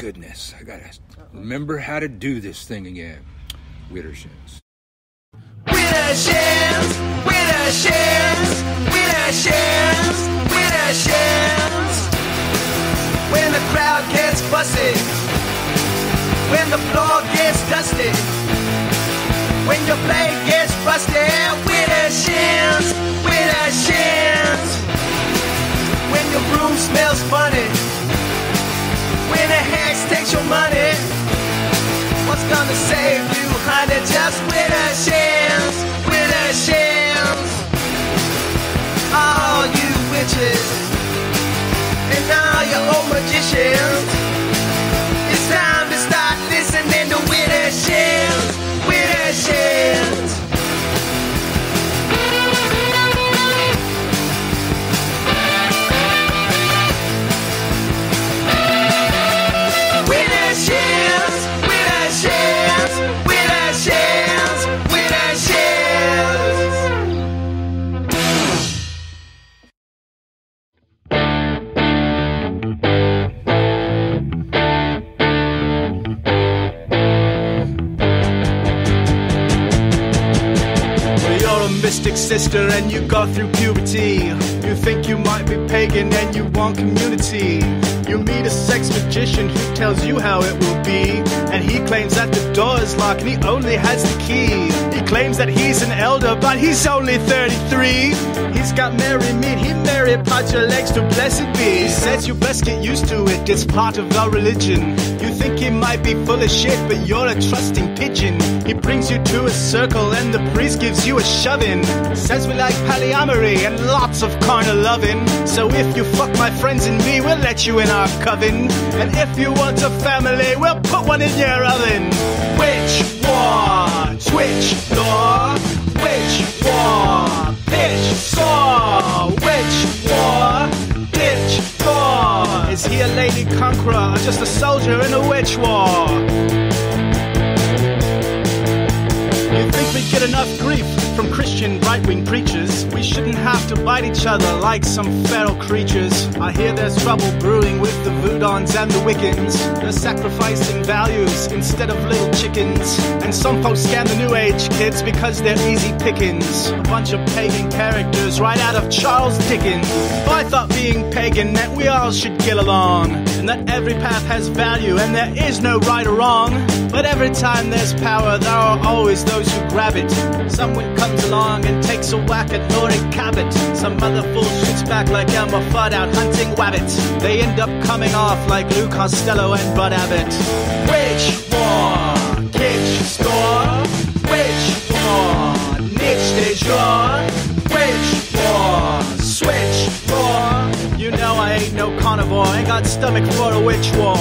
goodness. I gotta remember how to do this thing again. Widdershins. Widdershins, widdershins, widdershins, widdershins. When the crowd gets busted, when the floor gets dusty, when your blade gets rusty, widdershins, widdershins. When your room smells funny, when a hex takes your money, what's gonna save you, honey? Just widdershins, widdershins. All you witches and all your old magicians, it's time to start listening to widdershins, widdershins. Mystic sister and you go through puberty. You think you might be pagan and you want community. You meet a sex magician who tells you how it will be, and he claims that the door is locked and he only has the key. He claims that he's an elder but he's only 33. He's got merry meat, he merry pot your legs to blessed be. He says you best get used to it, it's part of our religion. You think he might be full of shit but you're a trusting pigeon. He brings you to a circle and the priest gives you a shove-in. Says we like polyamory and lots of carnal loving. So if you fuck my friends and me, we'll let you in our coven. And if you want a family, we'll put one in your oven. Which war? Twitch door? Which war? Pitch saw? Which war? Pitch door? Is he a lady conqueror or just a soldier in a witch war? You think we get enough grief from Christian right-wing preachers? We shouldn't have to bite each other like some feral creatures. I hear there's trouble brewing with the Voodons and the Wiccans. They're sacrificing values instead of little chickens. And some folks scam the new age kids because they're easy pickings. A bunch of pagan characters right out of Charles Dickens. I thought being pagan meant we all should get along, and that every path has value and there is no right or wrong. But every time there's power, there are always those who grab it. Someone comes along and takes a whack at Laurie Cabot. Some other fool shoots back like Elmer Fudd out hunting wabbits. They end up coming off like Lou Costello and Bud Abbott. Which war? Kitsch store? Which war? Niche de jour? Which war? Switch war? You know I ain't no carnivore, ain't got stomach for a witch war.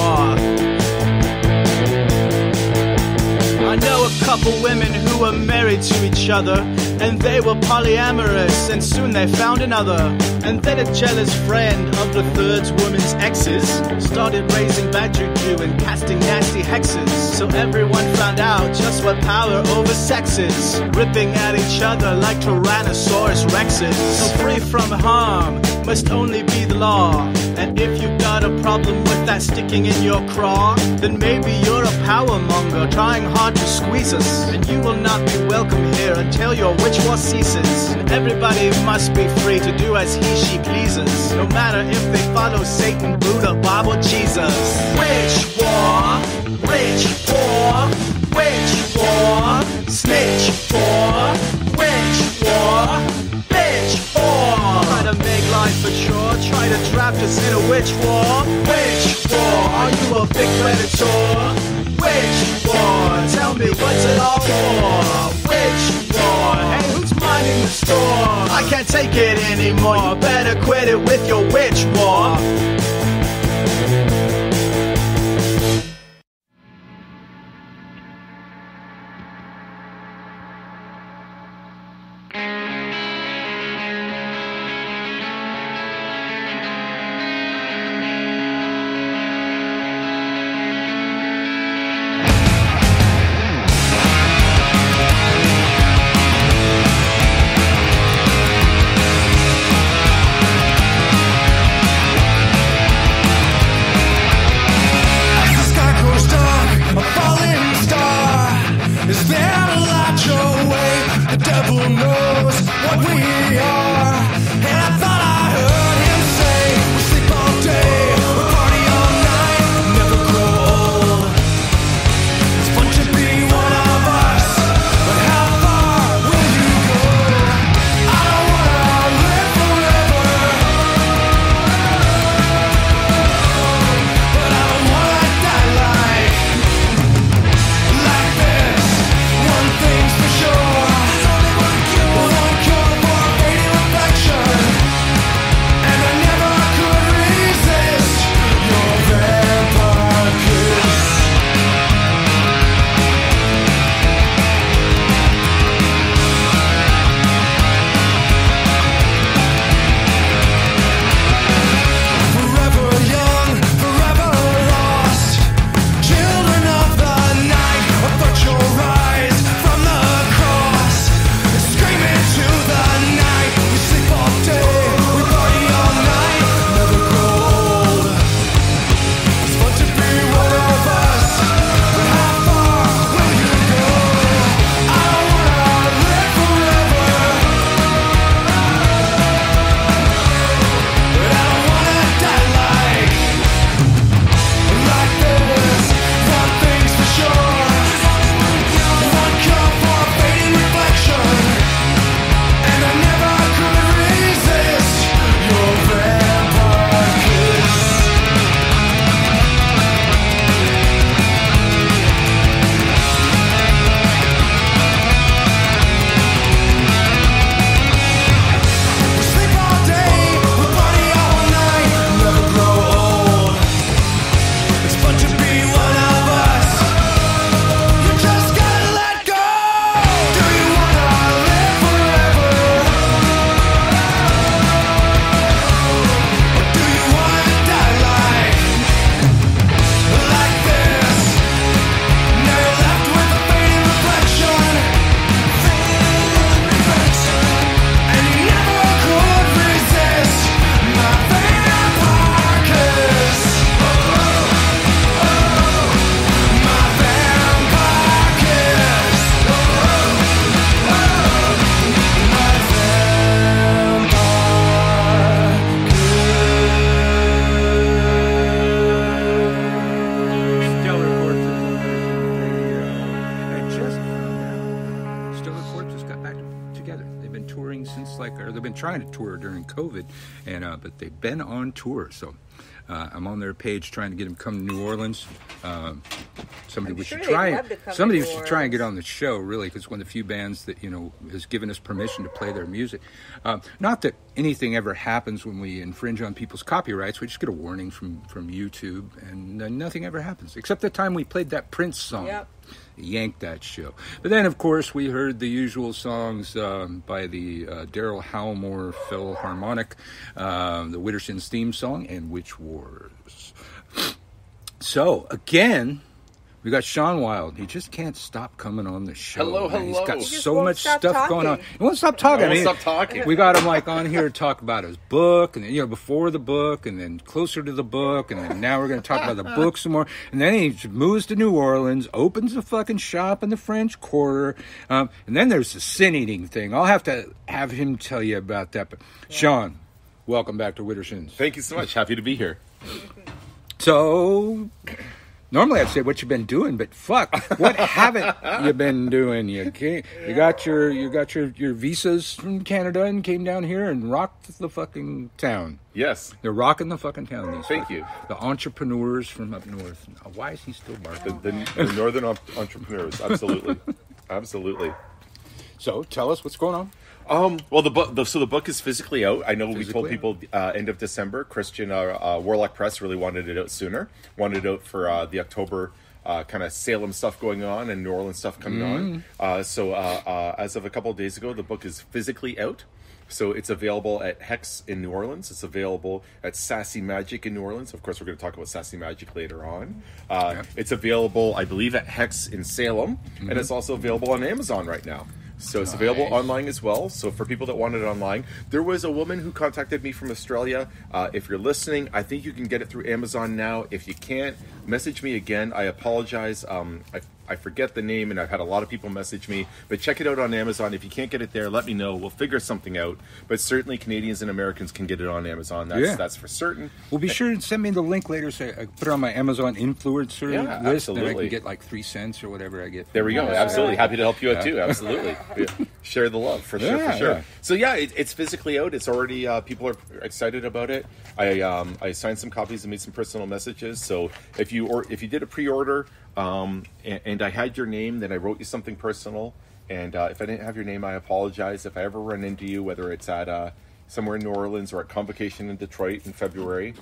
I know a couple women who were married to each other, and they were polyamorous, and soon they found another. And then a jealous friend of the third woman's exes started raising bad juju and casting nasty hexes. So everyone found out just what power over sex is, ripping at each other like Tyrannosaurus Rexes. So free from harm must only be the law. And if you've got a problem with that sticking in your craw, then maybe you're a power monger trying hard to squeeze us. And you will not be welcome here until your witch war ceases. And everybody must be free to do as he, she pleases, no matter if they follow Satan, Buddha, Bob, or Jesus. Witch war, rich war, witch war, snitch war, witch war, bitch war. Try to make life a chore, try to draft us in a witch war. Witch war, are you a big predator? Witch war, tell me what's it all for? Witch war, hey, who's minding the store? I can't take it anymore, better quit it with your witch war. been trying to tour during COVID, and but they've been on tour. So I'm on their page trying to get them to come to New Orleans. Somebody we should try. Somebody should try and get on the show, really, because one of the few bands that has given us permission to play their music. Not that anything ever happens when we infringe on people's copyrights. We just get a warning from YouTube, and nothing ever happens except the time we played that Prince song. Yep. Yanked that show. But then, of course, we heard the usual songs by the Daryl Howmore Philharmonic, the Widdershins theme song, and Witch Wars. So, again, we got Sean Wilde. He just can't stop coming on the show. Hello. He's got He just so won't much stop stuff going on. talking. He won't stop talking. I won't stop talking. We got him on here to talk about his book, and then, before the book, and then closer to the book, and then now we're going to talk about the book some more. And then he moves to New Orleans, opens a fucking shop in the French Quarter, and then there's the sin-eating thing. I'll have to have him tell you about that. But Sean, welcome back to Widdershins. Thank you so much. Happy to be here. So, normally I'd say what you've been doing, but fuck, what haven't you been doing? You got your visas from Canada and came down here and rocked the fucking town. Yes. They're rocking the fucking town. Thank you. The entrepreneurs from up north. Why is he still barking? The northern entrepreneurs. Absolutely. Absolutely. So, tell us what's going on. Well, the book is physically out. I know we told people end of December. Christian Warlock Press really wanted it out sooner. Wanted it out for the October kind of Salem stuff going on and New Orleans stuff coming on. So as of a couple of days ago, the book is physically out. So it's available at Hex in New Orleans. It's available at Sassy Magic in New Orleans. Of course, we're going to talk about Sassy Magic later on. It's available, I believe, at Hex in Salem. And it's also available on Amazon right now. So it's available online as well. So for people that want it online, there was a woman who contacted me from Australia. If you're listening, I think you can get it through Amazon now. If you can't, message me again. I apologize. I forget the name, and I've had a lot of people message me. But check it out on Amazon. If you can't get it there, let me know. We'll figure something out. But certainly Canadians and Americans can get it on Amazon. That's for certain. Well, be sure to send me the link later so I put it on my Amazon influencer list. Absolutely. And I can get like 3 cents or whatever I get. There we go. Absolutely. Happy to help you out too. Absolutely. Share the love for sure. Yeah. So it's physically out. It's already, people are excited about it. I signed some copies and made some personal messages. So if you did a pre-order, and I had your name, then I wrote you something personal. And if I didn't have your name, I apologize. If I ever run into you, whether it's at somewhere in New Orleans or at Convocation in Detroit in February,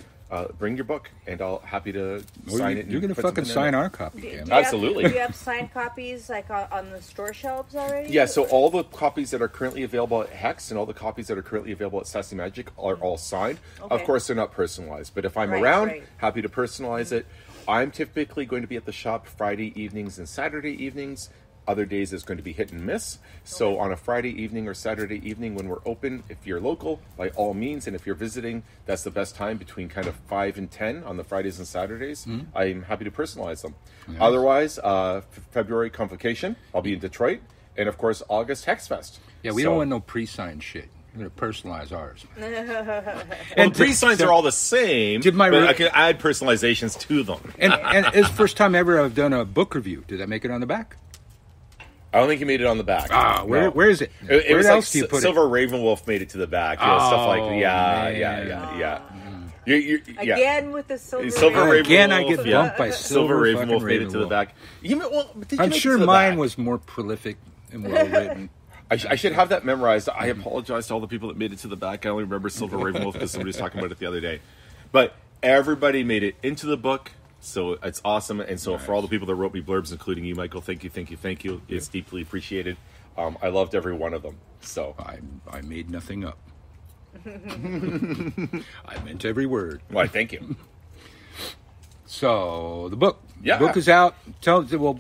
bring your book, and I'll happy to sign it. You're going to fucking sign our copy. Absolutely. Do you have signed copies like on the store shelves already? Yeah, so all the copies that are currently available at Hex and all the copies that are currently available at Sassy Magic are all signed. Okay. Of course, they're not personalized, but if I'm around, happy to personalize it. I'm typically going to be at the shop Friday evenings and Saturday evenings. Other days is going to be hit and miss. So on a Friday evening or Saturday evening when we're open, if you're local, by all means, and if you're visiting, that's the best time between kind of 5 and 10 on the Fridays and Saturdays. I'm happy to personalize them. Nice. Otherwise, February Convocation, I'll be in Detroit. And of course, August Hexfest. Yeah, we don't want no pre-signed shit. We're going to personalize ours. And pre-signs are all the same, but I can add personalizations to them. And it's the first time ever I've done a book review. Did that make it on the back? I don't think you made it on the back. Where is it? It was else like do you put Silver Ravenwolf made it to the back. Stuff like yeah. Again with the Silver Ravenwolf. Again, I get bumped by Silver Ravenwolf made it to the back. I'm sure mine was more prolific and well written. I should have that memorized. I apologize to all the people that made it to the back. I only remember Silver Ravenwolf because somebody was talking about it the other day. But everybody made it into the book. So it's awesome, and so for all the people that wrote me blurbs, including you, Michael, thank you. It's deeply appreciated. I loved every one of them. So I made nothing up. I meant every word. Why? Thank you. So the book, the book is out.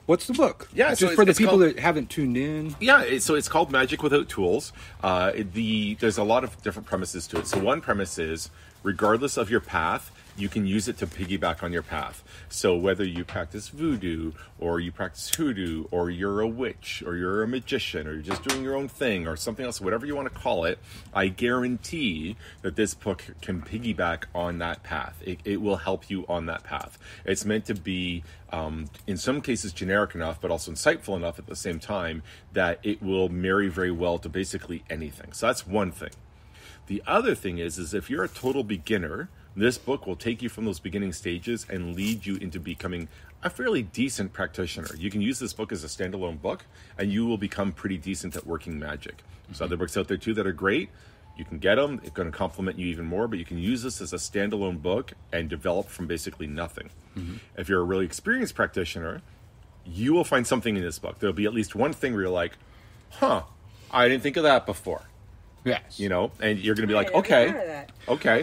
What's the book? Yeah, just for the people that haven't tuned in. Yeah, so it's called Magic Without Tools. There's a lot of different premises to it. So one premise is, regardless of your path, you can use it to piggyback on your path. So whether you practice voodoo, or you practice hoodoo, or you're a witch, or you're a magician, or you're just doing your own thing, or something else, whatever you want to call it, I guarantee that this book can piggyback on that path. It will help you on that path. It's meant to be, in some cases, generic enough, but also insightful enough at the same time that it will marry very well to basically anything. So that's one thing. The other thing is if you're a total beginner, this book will take you from those beginning stages and lead you into becoming a fairly decent practitioner. You can use this book as a standalone book, and you will become pretty decent at working magic. There's other books out there too that are great. You can get them. It's going to complement you even more, but you can use this as a standalone book and develop from basically nothing. If you're a really experienced practitioner, you will find something in this book. There'll be at least one thing where you're like, I didn't think of that before. Yes. You know, and you're going to be like, okay.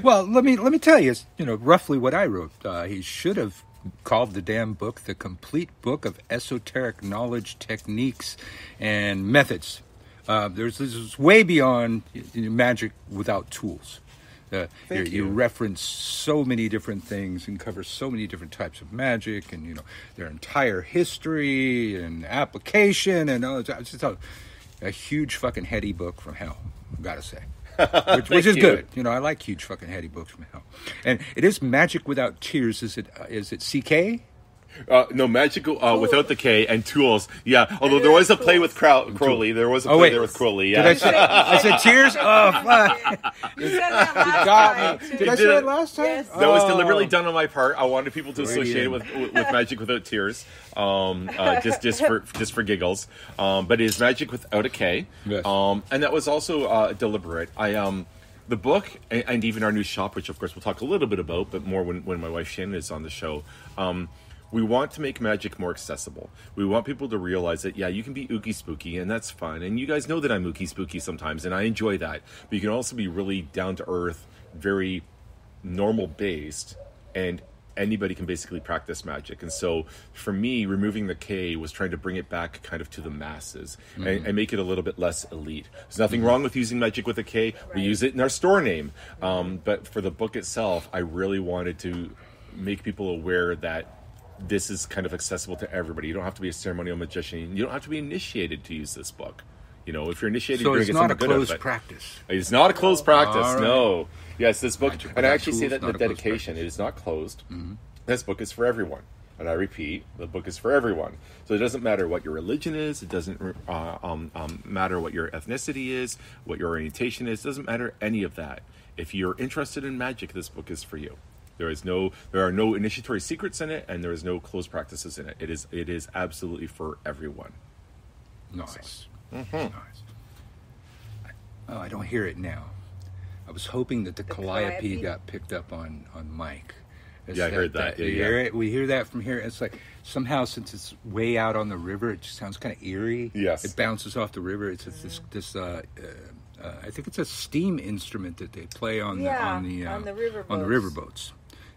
Well, let me tell you, roughly what I wrote. He should have called the damn book The Complete Book of Esoteric Knowledge, Techniques, and Methods. This is way beyond magic without tools. You reference so many different things and cover so many different types of magic and, their entire history and application and all that. It's just a huge fucking heady book from hell, I've got to say. Which is good. I like huge fucking heady books from hell. And it is Magic Without Tears. Is it CK? No, Magic without the K and Tools. Yeah, although there was a play with Crowley. There was a play there with Crowley. Yeah. I said Tears? Oh, fuck. You said that last time. Did I say it last time? Yes. That was deliberately done on my part. I wanted people to associate it with Magic Without Tears, just for giggles. But it is Magic Without a K. Yes. And that was also deliberate. The book and even our new shop, which of course we'll talk a little bit about, but more when my wife Shannon is on the show. We want to make magic more accessible. We want people to realize that, you can be ooky spooky, and that's fun. And you guys know that I'm ooky spooky sometimes, and I enjoy that. But you can also be really down to earth, very normal based, and anybody can basically practice magic. And so for me, removing the K was trying to bring it back kind of to the masses and make it a little bit less elite. There's nothing wrong with using magic with a K. Right. We use it in our store name. But for the book itself, I really wanted to make people aware that this is kind of accessible to everybody. You don't have to be a ceremonial magician. You don't have to be initiated to use this book. If you're initiated, you're going to get something good out of it. So it's not a closed practice. It's not a closed practice, right. No. Yes, this book, and I actually say that in the dedication, it is not closed. This book is for everyone. And I repeat, the book is for everyone. So it doesn't matter what your religion is. It doesn't matter what your ethnicity is, what your orientation is. It doesn't matter any of that. If you're interested in magic, this book is for you. There are no initiatory secrets in it, and there is no closed practices in it. It is absolutely for everyone. Nice. Nice. I don't hear it now. I was hoping that the calliope got picked up on mic. I heard that. We hear that from here. It's like somehow, since it's way out on the river, it just sounds kind of eerie. Yes. It bounces off the river. It's this I think it's a steam instrument that they play on the riverboats.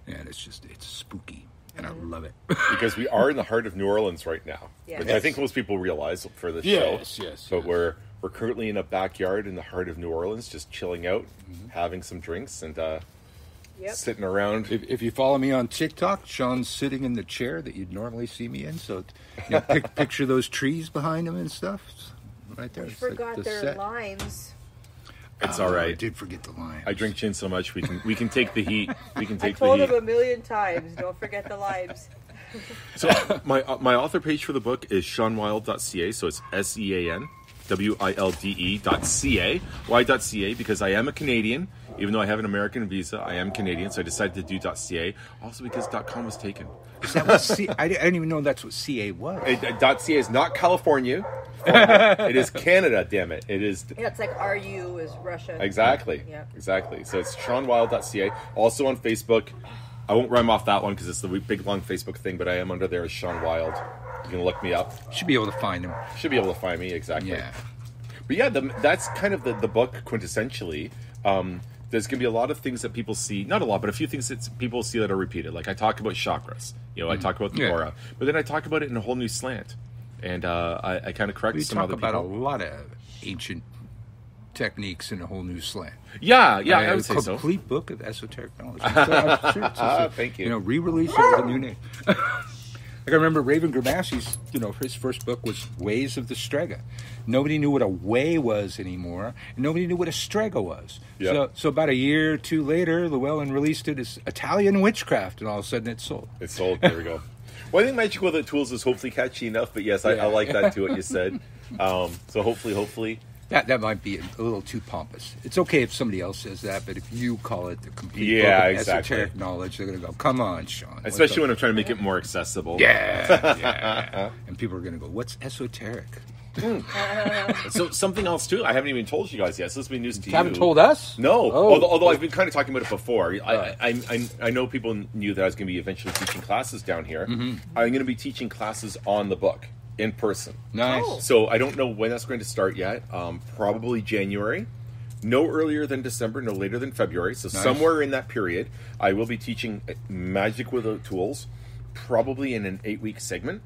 And it's spooky, and I love it. Because we are in the heart of New Orleans right now, which I think most people realize for this show. Yes. But we're currently in a backyard in the heart of New Orleans, just chilling out, having some drinks, and sitting around. If you follow me on TikTok, Sean's sitting in the chair that you'd normally see me in. So picture those trees behind him and stuff. Right there. We forgot their limes. It's all right. I did forget the limes. I drink gin so much we can take the heat. We can take I told the heat. him 1,000,000 times, don't forget the limes. So my author page for the book is seanwilde.ca. So it's SeanWilde.ca. Why.ca? Because I am a Canadian. Even though I have an American visa, I am Canadian, so I decided to do .ca. Also because .com was taken. Is that what I didn't even know that's what CA was. .ca is not California. It is Canada, damn it. It is. Yeah, it's like RU is Russia. Exactly. Yeah. Exactly. So it's seanwilde.ca. Also on Facebook. I won't rhyme off that one because it's the big, long Facebook thing, but I am under there as Sean Wilde. You can look me up. Should be able to find him. Should be able to find me, exactly. Yeah. But yeah, that's kind of the book quintessentially. There's going to be a lot of things that people see, not a lot, but a few things that people see that are repeated. Like I talk about chakras, I talk about the aura, but then I talk about it in a whole new slant. And I kind of correct some other people. We talk about a lot of ancient techniques in a whole new slant. Yeah, I would say so. A complete book of esoteric knowledge. Thank you. Re-release it with a new name. Like I remember Raven Grimassi's, his first book was Ways of the Strega. Nobody knew what a way was anymore, and nobody knew what a strega was. Yep. So about a year or two later, Llewellyn released it as Italian Witchcraft, and all of a sudden it sold. It sold. There we go. Well, I think Magic Without Tools is hopefully catchy enough, but yes, I like that too, what you said. So hopefully, That might be a little too pompous. It's okay if somebody else says that, but if you call it the complete book of esoteric knowledge, they're going to go, come on, Sean. Especially when I'm trying to make it more accessible. Yeah. And people are going to go, what's esoteric? So something else too, I haven't even told you guys yet, so this will be news to you. Haven't told us? No. Although I've been kind of talking about it before. I know people knew that I was going to be eventually teaching classes down here. Mm-hmm. I'm going to be teaching classes on the book. In person. Nice. Oh. So I don't know when that's going to start yet. Probably January. No earlier than December, no later than February. So somewhere in that period, I will be teaching magic without tools, probably in an 8-week segment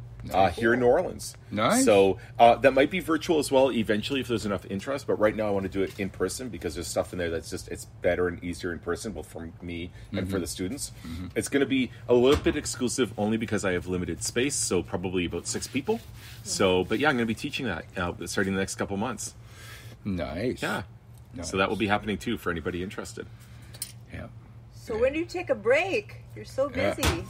here in New Orleans. Nice. So that might be virtual as well eventually if there's enough interest. But right now I want to do it in person because there's stuff in there that's just, it's better and easier in person, both for me and for the students. Mm-hmm. It's going to be a little bit exclusive only because I have limited space. So probably about 6 people. So, but yeah, I'm going to be teaching that starting the next couple months. Nice. Yeah. Nice. So that will be happening too for anybody interested. Yeah. So when do you take a break? You're so busy.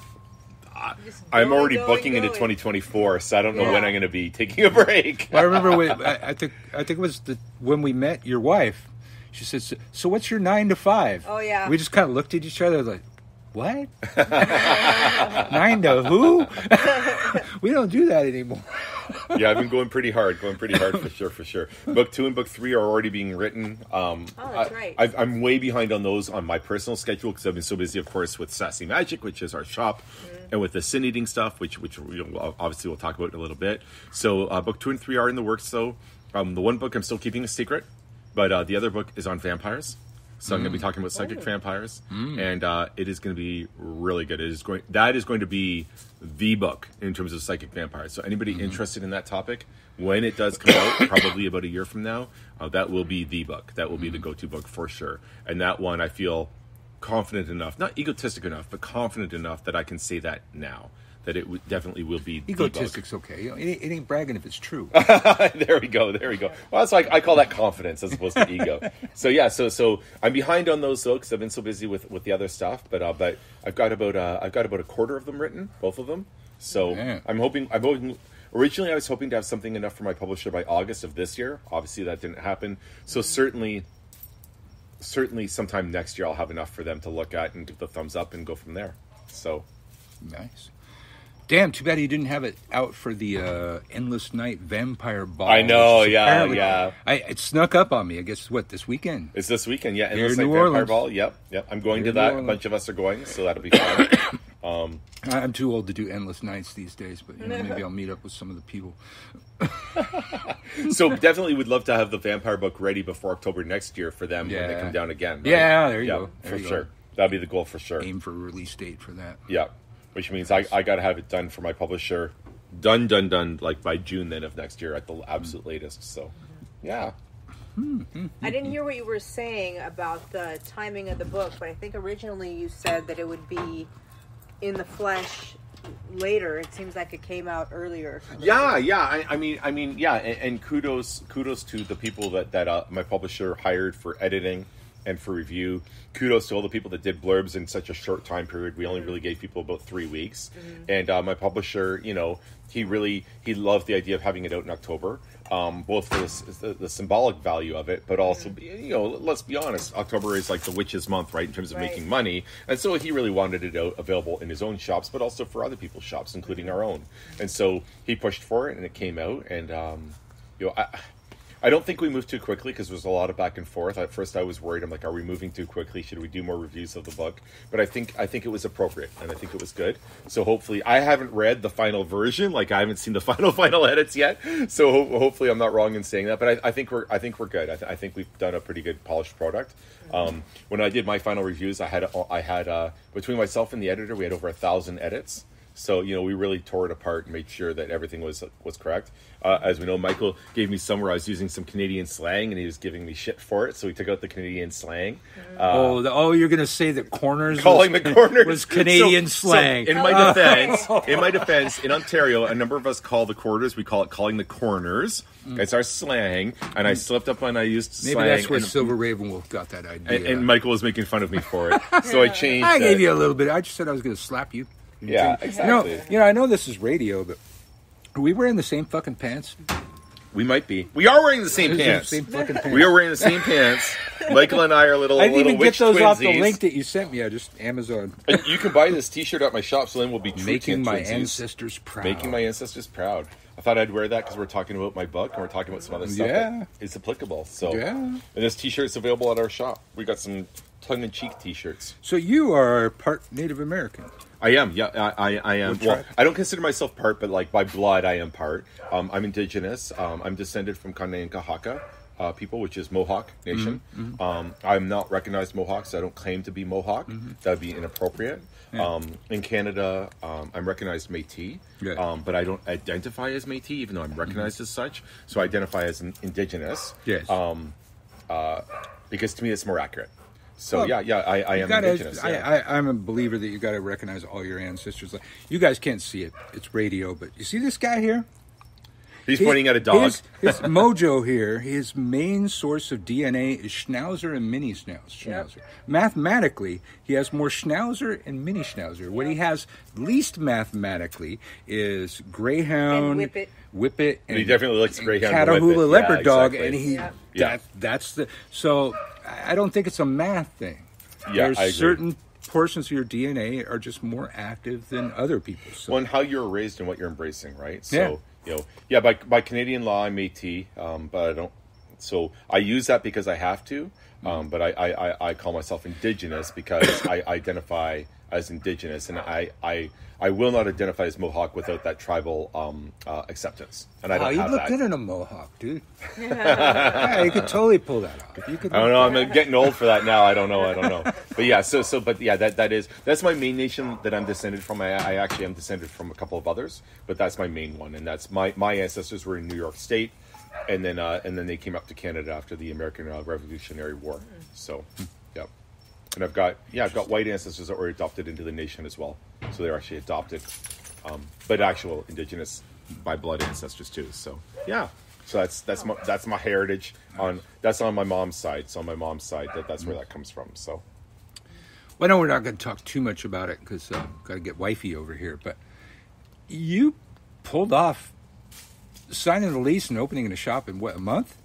I'm already booking into 2024, so I don't know when I'm going to be taking a break. Well, I remember I think it was when we met your wife. She said, "So what's your 9 to 5?" Oh yeah. We just kind of looked at each other like, "What? 9 to who? We don't do that anymore." Yeah, I've been going pretty hard for sure. Book 2 and book 3 are already being written. That's right. I'm way behind on those on my personal schedule because I've been so busy, of course, with Sassy Magic, which is our shop, and with the sin eating stuff, which obviously we'll talk about in a little bit. So book 2 and 3 are in the works, though. The one book I'm still keeping a secret, but the other book is on vampires. So I'm going to be talking about psychic vampires, and it is going to be really good. That is going to be the book in terms of psychic vampires. So anybody interested in that topic, when it does come out, probably about a year from now, that will be the book. That will be the go-to book for sure. And that one, I feel confident enough, not egotistic enough, but confident enough that I can say that now. That it definitely will be egotistic's okay. It ain't bragging if it's true. There we go. Well, that's like I call that confidence as opposed to ego. So yeah, so I'm behind on those though because I've been so busy with the other stuff. But I've got about a quarter of them written, both of them. So I'm hoping. Originally, I was hoping to have something enough for my publisher by August of this year. Obviously, that didn't happen. So certainly sometime next year I'll have enough for them to look at and give the thumbs up and go from there. So nice. Damn, too bad you didn't have it out for the Endless Night Vampire Ball. I know, yeah. It snuck up on me. I guess, this weekend? It's this weekend, yeah. Endless Night Vampire Ball, yep. I'm going to that. A bunch of us are going, so that'll be fun. I'm too old to do Endless Nights these days, but maybe I'll meet up with some of the people. So definitely would love to have the vampire book ready before October next year for them when they come down again. Right? Yeah, there you go. For sure. That'll be the goal for sure. Aim for a release date for that. Yeah. Which means I got to have it done for my publisher, done, like by June then of next year at the absolute latest. So, yeah. I didn't hear what you were saying about the timing of the book, but I think originally you said that it would be in the flesh later. It seems like it came out earlier. Yeah. I mean, yeah. And kudos to the people that my publisher hired for editing and for review. Kudos to all the people that did blurbs in such a short time period. We only really gave people about 3 weeks. And my publisher, he loved the idea of having it out in October, both for the symbolic value of it, but also, let's be honest, October is like the witch's month, right, in terms of making money. And so he really wanted it out available in his own shops, but also for other people's shops, including our own. And so he pushed for it, and it came out. And, I don't think we moved too quickly because there was a lot of back and forth. At first I was worried. I'm like, are we moving too quickly? Should we do more reviews of the book? But I think it was appropriate, and I think it was good. So hopefully, I haven't read the final version. Like I haven't seen the final edits yet. So hopefully I'm not wrong in saying that. But I think we're good. I think we've done a pretty good polished product. When I did my final reviews, I had between myself and the editor, we had over 1,000 edits. So, we really tore it apart and made sure that everything was correct. As we know, Michael gave me some where I was using some Canadian slang, and he was giving me shit for it. So we took out the Canadian slang. You're going to say that corners was Canadian slang. So in my defense, in Ontario, a number of us call the quarters, we call it calling the corners. It's our slang, and I slipped up and I used slang. Maybe that's where Silver Ravenwolf got that idea. And Michael was making fun of me for it. So I changed I gave you a little bit. I just said I was going to slap you. Yeah, exactly. I know this is radio, but are we wearing the same fucking pants? We might be. We are wearing the same pants. Same fucking pants. We are wearing the same pants. Michael and I are little. I didn't even get those off the twinsies. link that you sent me. I just Amazon. You can buy this T-shirt at my shop, so then we'll be true Making my twinsies. ancestors proud. Making my ancestors proud. I thought I'd wear that because we're talking about my book and we're talking about some other stuff that is applicable. So, and this T-shirt's available at our shop. We got some tongue-in-cheek T-shirts. So you are part Native American. I am, yeah, I am. Well, I don't consider myself part, but like by blood, I am part. I'm indigenous. I'm descended from Kanen'kahaka people, which is Mohawk Nation. I'm not recognized Mohawk, so I don't claim to be Mohawk. That would be inappropriate. In Canada, I'm recognized Métis, but I don't identify as Métis, even though I'm recognized as such. So I identify as an indigenous. Yes. Because to me, it's more accurate. So I am indigenous. I'm a believer that you got to recognize all your ancestors. You guys can't see it; it's radio. But you see this guy here? He's pointing at a dog. His mojo here. His main source of DNA is Schnauzer and Mini Schnauzer. Yep. Mathematically, he has more Schnauzer and Mini Schnauzer. What he has least mathematically is Greyhound, and Whippet, and he definitely likes Greyhound, Catahoula leopard dog, exactly. and that's the. So I don't think it's a math thing. Yeah, There's I agree. certain portions of your DNA are just more active than other people's. So. Well, and how you're raised and what you're embracing, right? So, by Canadian law, I'm Métis, but I don't. So I use that because I have to, but I call myself Indigenous because I identify as Indigenous, and I will not identify as Mohawk without that tribal acceptance, and I don't have that. You look good in a Mohawk, dude. Yeah, you could totally pull that off. I don't know. I'm getting old for that now. I don't know. But yeah, that's my main nation that I'm descended from. I actually am descended from a couple of others, but that's my main one, and that's my ancestors were in New York State, and then they came up to Canada after the American Revolutionary War. So, yeah. And I've got white ancestors that were adopted into the nation as well. So they're actually adopted, but actual indigenous by blood ancestors too. So yeah, so that's my heritage that's on my mom's side. So on my mom's side, that's where that comes from. So. Well, I know we're not going to talk too much about it because got to get wifey over here. But you pulled off signing the lease and opening a shop in what, a month?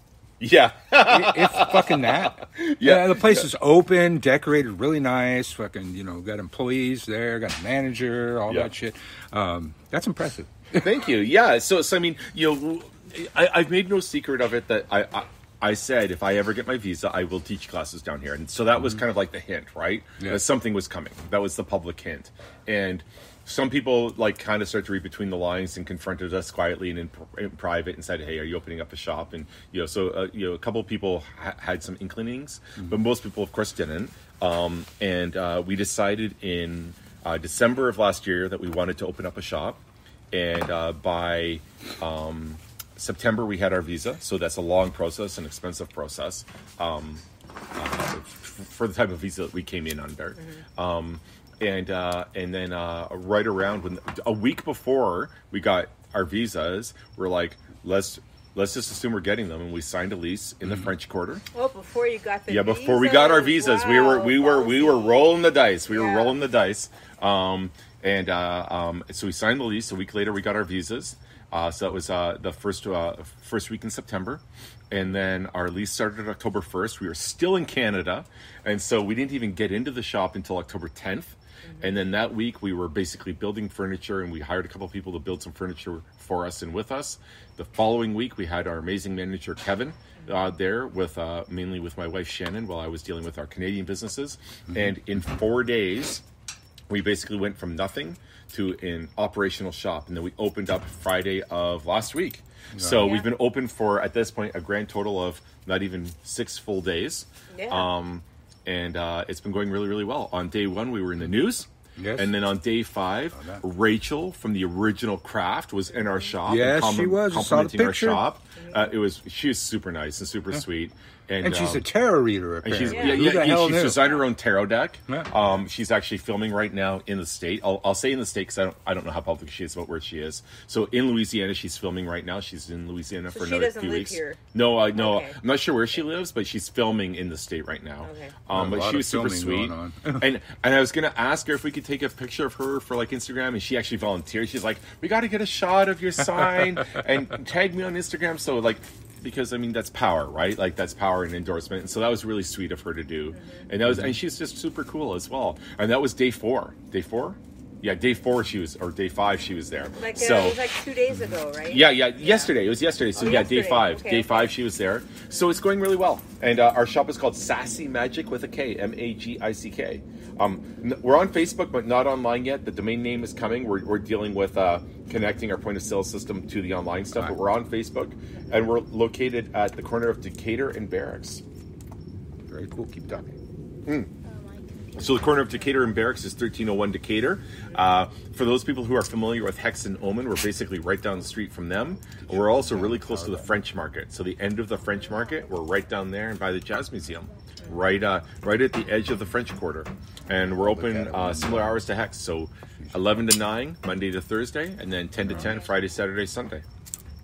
Yeah. If fucking that. Yeah, the place is open, decorated really nice, fucking, got employees there, got a manager, all that shit. That's impressive. Thank you. Yeah. So I mean, I've made no secret of it that I said if I ever get my visa, I will teach classes down here. And so that was kind of like the hint, right? Yeah. That something was coming. That was the public hint. And some people kind of started to read between the lines and confronted us quietly and in private and said, "Hey, are you opening up a shop?" And a couple of people had some inklings, but most people, of course, didn't. And we decided in December of last year that we wanted to open up a shop, and by September we had our visa. So that's a long process, an expensive process for the type of visa that we came in under. And then right around a week before we got our visas, we're like, let's just assume we're getting them, and we signed a lease in the French Quarter. Oh, before you got the visas? Before we got our visas, wow, we were rolling the dice. We were rolling the dice. So we signed the lease. A week later, we got our visas. So that was the first week in September. And then our lease started October 1st. We were still in Canada, and so we didn't even get into the shop until October 10th. And then that week we were basically building furniture, and we hired a couple of people to build some furniture for us and with us. The following week we had our amazing manager Kevin there with mainly with my wife Shannon while I was dealing with our Canadian businesses. And in 4 days we basically went from nothing to an operational shop, and then we opened up Friday of last week. So we've been open for, at this point, a grand total of not even 6 full days. And it's been going really, really well. On day 1, we were in the news. Yes. And then on day 5, Rachel from the original Craft was in our shop. Yes, she was. Complimenting our shop. She was super nice and super sweet. And she's a tarot reader, apparently. She's designed her own tarot deck. Yeah. She's actually filming right now in the state. I'll say in the state because I don't know how public she is about where she is. So in Louisiana, she's filming right now. She's in Louisiana for another few weeks. Here. No, okay. I'm not sure where she lives, but she's filming in the state right now. Okay. But she was super sweet. and I was going to ask her if we could take a picture of her for like Instagram, and she actually volunteered. She's like, we got to get a shot of your sign and tag me on Instagram. So like, because I mean that's power, right? Like that's power and endorsement, and so that was really sweet of her to do. And and she's just super cool as well. And that was day 4. Day 4? Yeah, day 4 she was, or day 5 she was there. Like it was like 2 days ago, right? Yeah. Yesterday. It was yesterday. So yesterday. Day 5. Okay, day 5 she was there. So it's going really well. And our shop is called Sassy Magic with a K, Magick. We're on Facebook, but not online yet. The domain name is coming. We're dealing with connecting our point of sale system to the online stuff, but we're on Facebook, and we're located at the corner of Decatur and Barracks. Very cool. Keep talking. So the corner of Decatur and Barracks is 1301 Decatur. For those people who are familiar with Hex and Omen, we're basically right down the street from them. We're also really close to the French Market. So the end of the French Market, we're right down there and by the Jazz Museum. Right at the edge of the French Quarter. And we're open similar hours to Hex. So 11 to 9, Monday to Thursday, and then 10 to 10, Friday, Saturday, Sunday.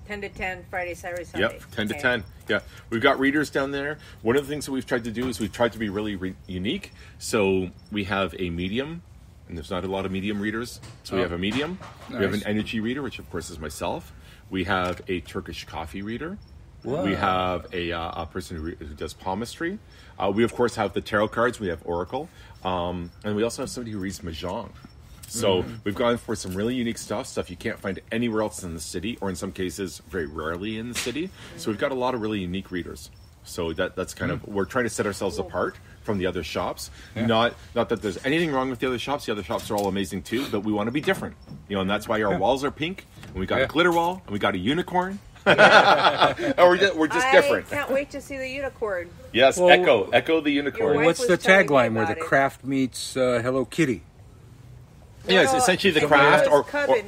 10 to 10, Friday, Saturday, Sunday. Yep, 10 to 10. Yeah, we've got readers down there. One of the things that we've tried to do is we've tried to be really unique. So we have a medium, and there's not a lot of medium readers. So we have a medium. Nice. We have an energy reader, which of course is myself. We have a Turkish coffee reader. Whoa. We have a person who does palmistry. We, of course, have the tarot cards. We have Oracle. And we also have somebody who reads Mahjong. So we've gone for some really unique stuff you can't find anywhere else in the city, or in some cases, very rarely in the city. So we've got a lot of really unique readers. So that's kind of, we're trying to set ourselves apart from the other shops. Yeah. Not that there's anything wrong with the other shops. The other shops are all amazing too, but we want to be different. And that's why our walls are pink, and we got a glitter wall, and we got a unicorn. we're just different. I can't wait to see the unicorn. Yes, well, Echo the unicorn. What's the tagline where the craft meets Hello Kitty? Yes, essentially the craft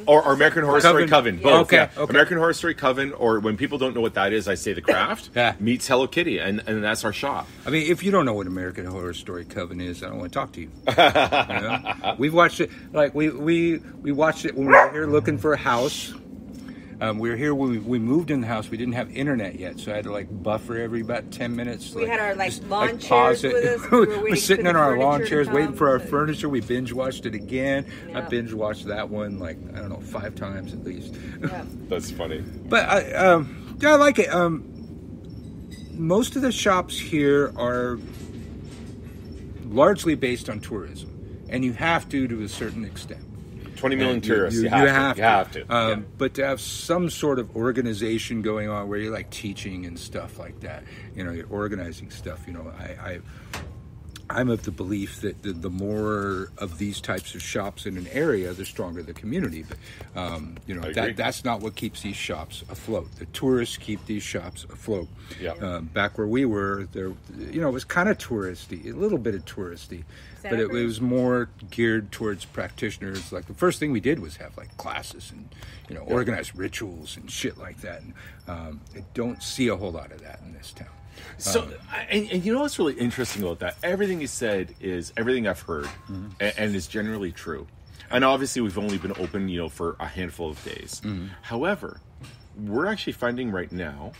or American Horror Story Coven. Both. Okay. American Horror Story Coven, or when people don't know what that is, I say the craft meets Hello Kitty, and that's our shop. I mean, if you don't know what American Horror Story Coven is, I don't want to talk to you. We've watched it, like we watched it when we were here looking for a house. We were here when we moved in the house. We didn't have internet yet, so I had to buffer every about 10 minutes. We had our lawn chairs with us. We were sitting in our lawn chairs waiting for our furniture. We binge watched it again. Yeah. I binge watched that one 5 times at least. Yeah. That's funny. But I like it. Most of the shops here are largely based on tourism, and you have to a certain extent. 20 million tourists. You have to. But to have some sort of organization going on where you're teaching and stuff like that, you're organizing stuff. I'm of the belief that the more of these types of shops in an area, the stronger the community. But that's not what keeps these shops afloat. The tourists keep these shops afloat. Yeah. Back where we were, there, it was kind of touristy, a little bit of touristy, but it was more geared towards practitioners. Like the first thing we did was have classes and organized rituals and shit like that. And I don't see a whole lot of that in this town. So, and you know what's really interesting about that? Everything you said is everything I've heard, and is generally true. And obviously, we've only been open, for a handful of days. However, we're actually finding right now,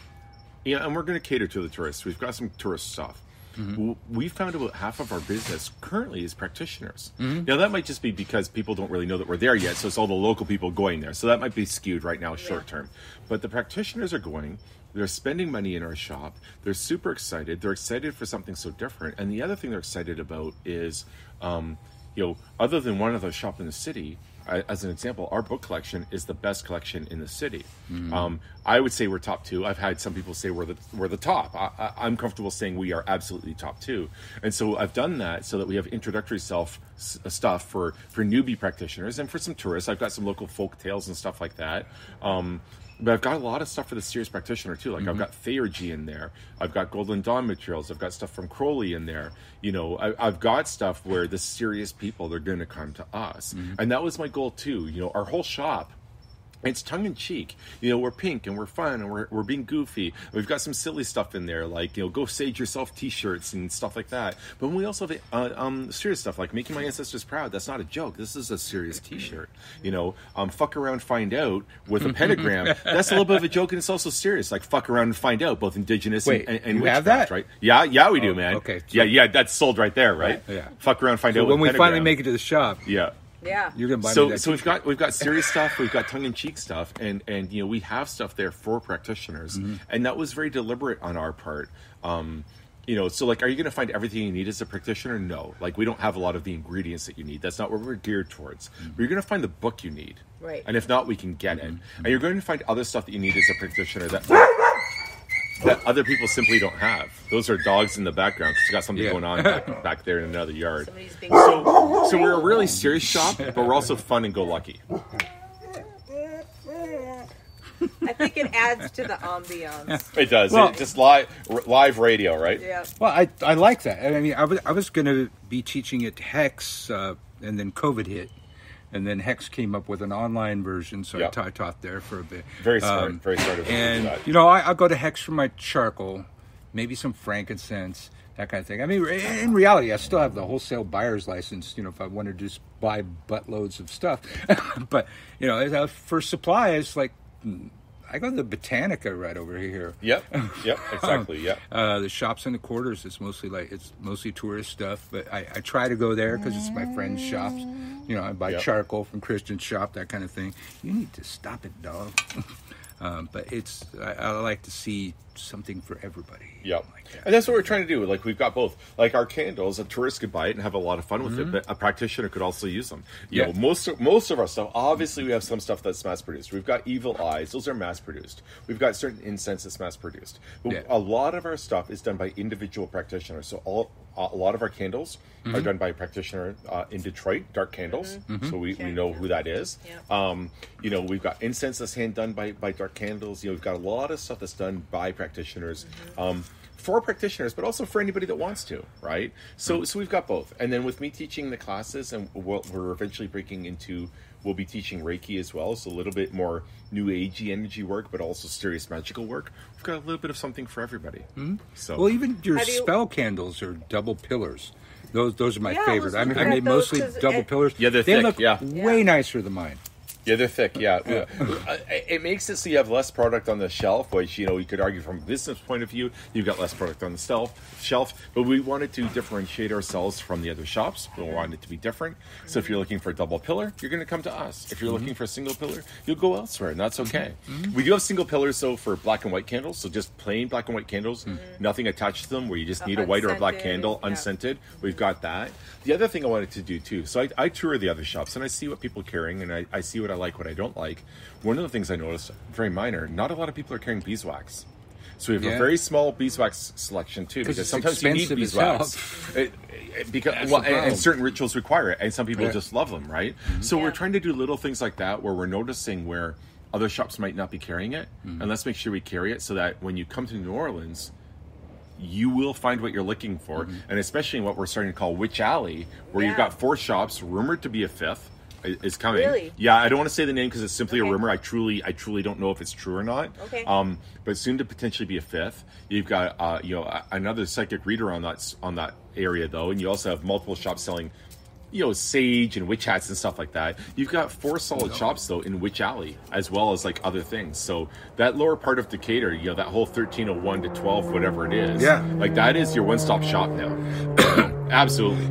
and we're going to cater to the tourists. We've got some tourist stuff. We found about half of our business currently is practitioners. Now, that might just be because people don't really know that we're there yet, so it's all the local people going there. So that might be skewed right now, short term. But the practitioners are going. They're spending money in our shop. They're super excited. They're excited for something so different. And the other thing they're excited about is, other than one other shop in the city, as an example, our book collection is the best collection in the city. I would say we're top 2. I've had some people say we're the top. I'm comfortable saying we are absolutely top 2. And so I've done that so that we have introductory stuff for newbie practitioners and for some tourists. I've got some local folk tales and stuff like that. But I've got a lot of stuff for the serious practitioner too. I've got Theurgy in there. I've got Golden Dawn materials. I've got stuff from Crowley in there. I've got stuff where the serious people, they're going to come to us. And that was my goal too. Our whole shop It's tongue-in-cheek. We're pink and we're fun and we're being goofy. We've got some silly stuff in there, like, go sage yourself t-shirts and stuff like that. But we also have serious stuff, like making my ancestors proud. That's not a joke. This is a serious t-shirt. Fuck around, find out with a pentagram. That's a little bit of a joke, and it's also serious. Like, fuck around and find out, both indigenous and you witchcraft, have that? right? Yeah, we do, man. Okay. Yeah, that's sold right there, right? Yeah. Fuck around, find out when with we finally make it to the shop. Yeah. Yeah, you're gonna buy me that so we've got serious stuff, we've got tongue-in-cheek stuff, and we have stuff there for practitioners, and that was very deliberate on our part. So like, are you going to find everything you need as a practitioner? No, like, we don't have a lot of the ingredients that you need. That's not what we're geared towards. But you're going to find the book you need, right? And if not, we can get it. And you're going to find other stuff that you need as a practitioner that other people simply don't have. Those are dogs in the background because you got something going on back there in another yard. So we're a really serious shop, but we're also fun and go lucky. I think it adds to the ambiance. It does. Just live radio, right? Yeah. Well, I like that. I mean, I was going to be teaching at Hex, and then COVID hit. And then Hex came up with an online version, so I taught there for a bit. Very smart, very smart of them and, to do that. I'll go to Hex for my charcoal, maybe some frankincense, that kind of thing. I mean, in reality, I still have the wholesale buyer's license, if I wanted to just buy buttloads of stuff. But, for supplies, like, I go to the Botanica right over here. Yep, exactly, the shops in the quarters, it's mostly tourist stuff, but I try to go there because it's my friend's shops. I buy charcoal from Christian's shop, that kind of thing. You need to stop it, dog. But I like to see something for everybody. Yep. And that's what we're trying to do. Like, we've got both. Like, our candles, a tourist could buy it and have a lot of fun with it, but a practitioner could also use them. Most of our stuff, obviously we have some stuff that's mass-produced. We've got evil eyes. Those are mass-produced. We've got certain incense that's mass-produced. But a lot of our stuff is done by individual practitioners. So a lot of our candles are done by a practitioner in Detroit, Dark Candles. So we know who that is. We've got incense that's hand done by Dark Candles. We've got a lot of stuff that's done by practitioners. For practitioners, but also for anybody that wants to, right? So we've got both. And then with me teaching the classes, and we're eventually we'll be teaching Reiki as well, so a little bit more new agey energy work, but also serious magical work. We've got a little bit of something for everybody. So, well, even your spell candles are double pillars. Those are my favorite. I made mostly double pillars. Yeah, they're thick. Look way nicer than mine. Yeah, they're thick, It makes it so you have less product on the shelf, which, you could argue from a business point of view, you've got less product on the shelf, but we wanted to differentiate ourselves from the other shops. We wanted it to be different. So if you're looking for a double pillar, you're going to come to us. If you're looking for a single pillar, you'll go elsewhere, and that's okay. We do have single pillars, though, for black and white candles, so just plain black and white candles, nothing attached to them, where you just need a white or a black candle, unscented. We've got that. The other thing I wanted to do, too, so I tour the other shops, and I see what people are carrying, and I see what I like, what I don't like. One of the things I noticed, very minor, not a lot of people are carrying beeswax. So we have a very small beeswax selection too, because sometimes you need beeswax. And certain rituals require it, and some people just love them, right? So we're trying to do little things like that where we're noticing where other shops might not be carrying it, and let's make sure we carry it so that when you come to New Orleans, you will find what you're looking for, and especially in what we're starting to call Witch Alley, where you've got 4 shops, rumored to be a 5th. Is coming. Really? Yeah, I don't want to say the name because it's simply a rumor. I truly don't know if it's true or not. Okay. But soon to potentially be a 5th. You've got another psychic reader on that area though, and you also have multiple shops selling, sage and witch hats and stuff like that. You've got 4 solid shops though in Witch Alley, as well as like other things. So that lower part of Decatur, that whole 1301 to 12, whatever it is, like that is your one-stop shop now. Absolutely.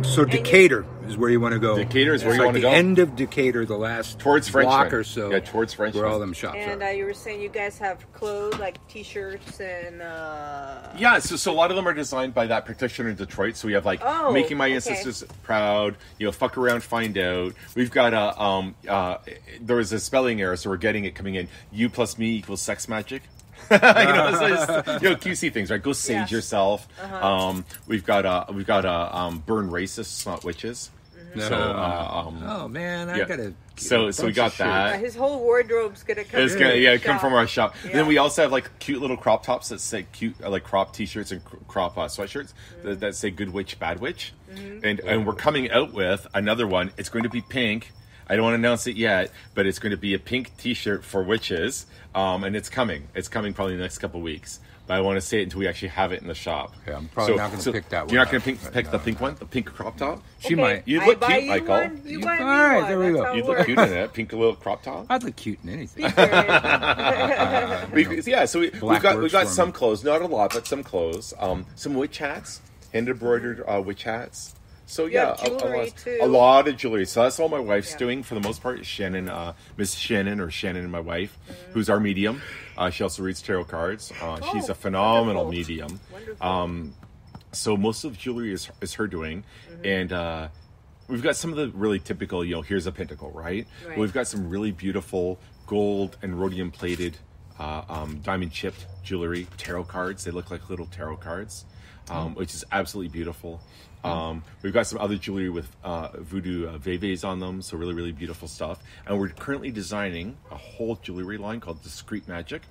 So Decatur is where you want to go. Decatur is where you want to go. The end of Decatur, the last towards French block or so. Yeah, towards French. Where all them shops are. And you were saying you guys have clothes like T-shirts and. Yeah, so a lot of them are designed by that practitioner in Detroit. So we have like making my ancestors proud. Fuck around, find out. We've got there was a spelling error, so we're getting it coming in. U plus me equals sex magic. QC things, right? Go sage yourself. We've got burn racists, not witches. So, oh man, I gotta. So we got that. His whole wardrobe's gonna come. It's gonna come from our shop. Yeah. And then we also have like cute little crop tops that say cute, like crop T-shirts and crop sweatshirts that say "Good Witch, Bad Witch," and we're coming out with another one. It's going to be pink. I don't want to announce it yet, but it's going to be a pink T-shirt for witches, and it's coming. It's coming probably in the next couple of weeks. But I want to say it until we actually have it in the shop. Yeah, I'm probably not going to pick that one. You're not going to pick the pink one? The pink crop top? She might. You look cute, Michael. You buy me all right, one. there we go. You look cute in it. Pink little crop top. I'd look cute in anything. So we've got some clothes. Not a lot, but some clothes. Some witch hats. Hand-embroidered witch hats. So a lot of jewelry. So that's all my wife's doing for the most part. Shannon, Miss Shannon, or Shannon and my wife, who's our medium. She also reads tarot cards. She's a phenomenal medium. So most of the jewelry is her doing, and we've got some of the really typical. Here's a pentacle, right? We've got some really beautiful gold and rhodium plated, diamond chipped jewelry, tarot cards. They look like little tarot cards. Which is absolutely beautiful. We've got some other jewelry with voodoo veves on them, so really, really beautiful stuff. And we're currently designing a whole jewelry line called Discreet Magic.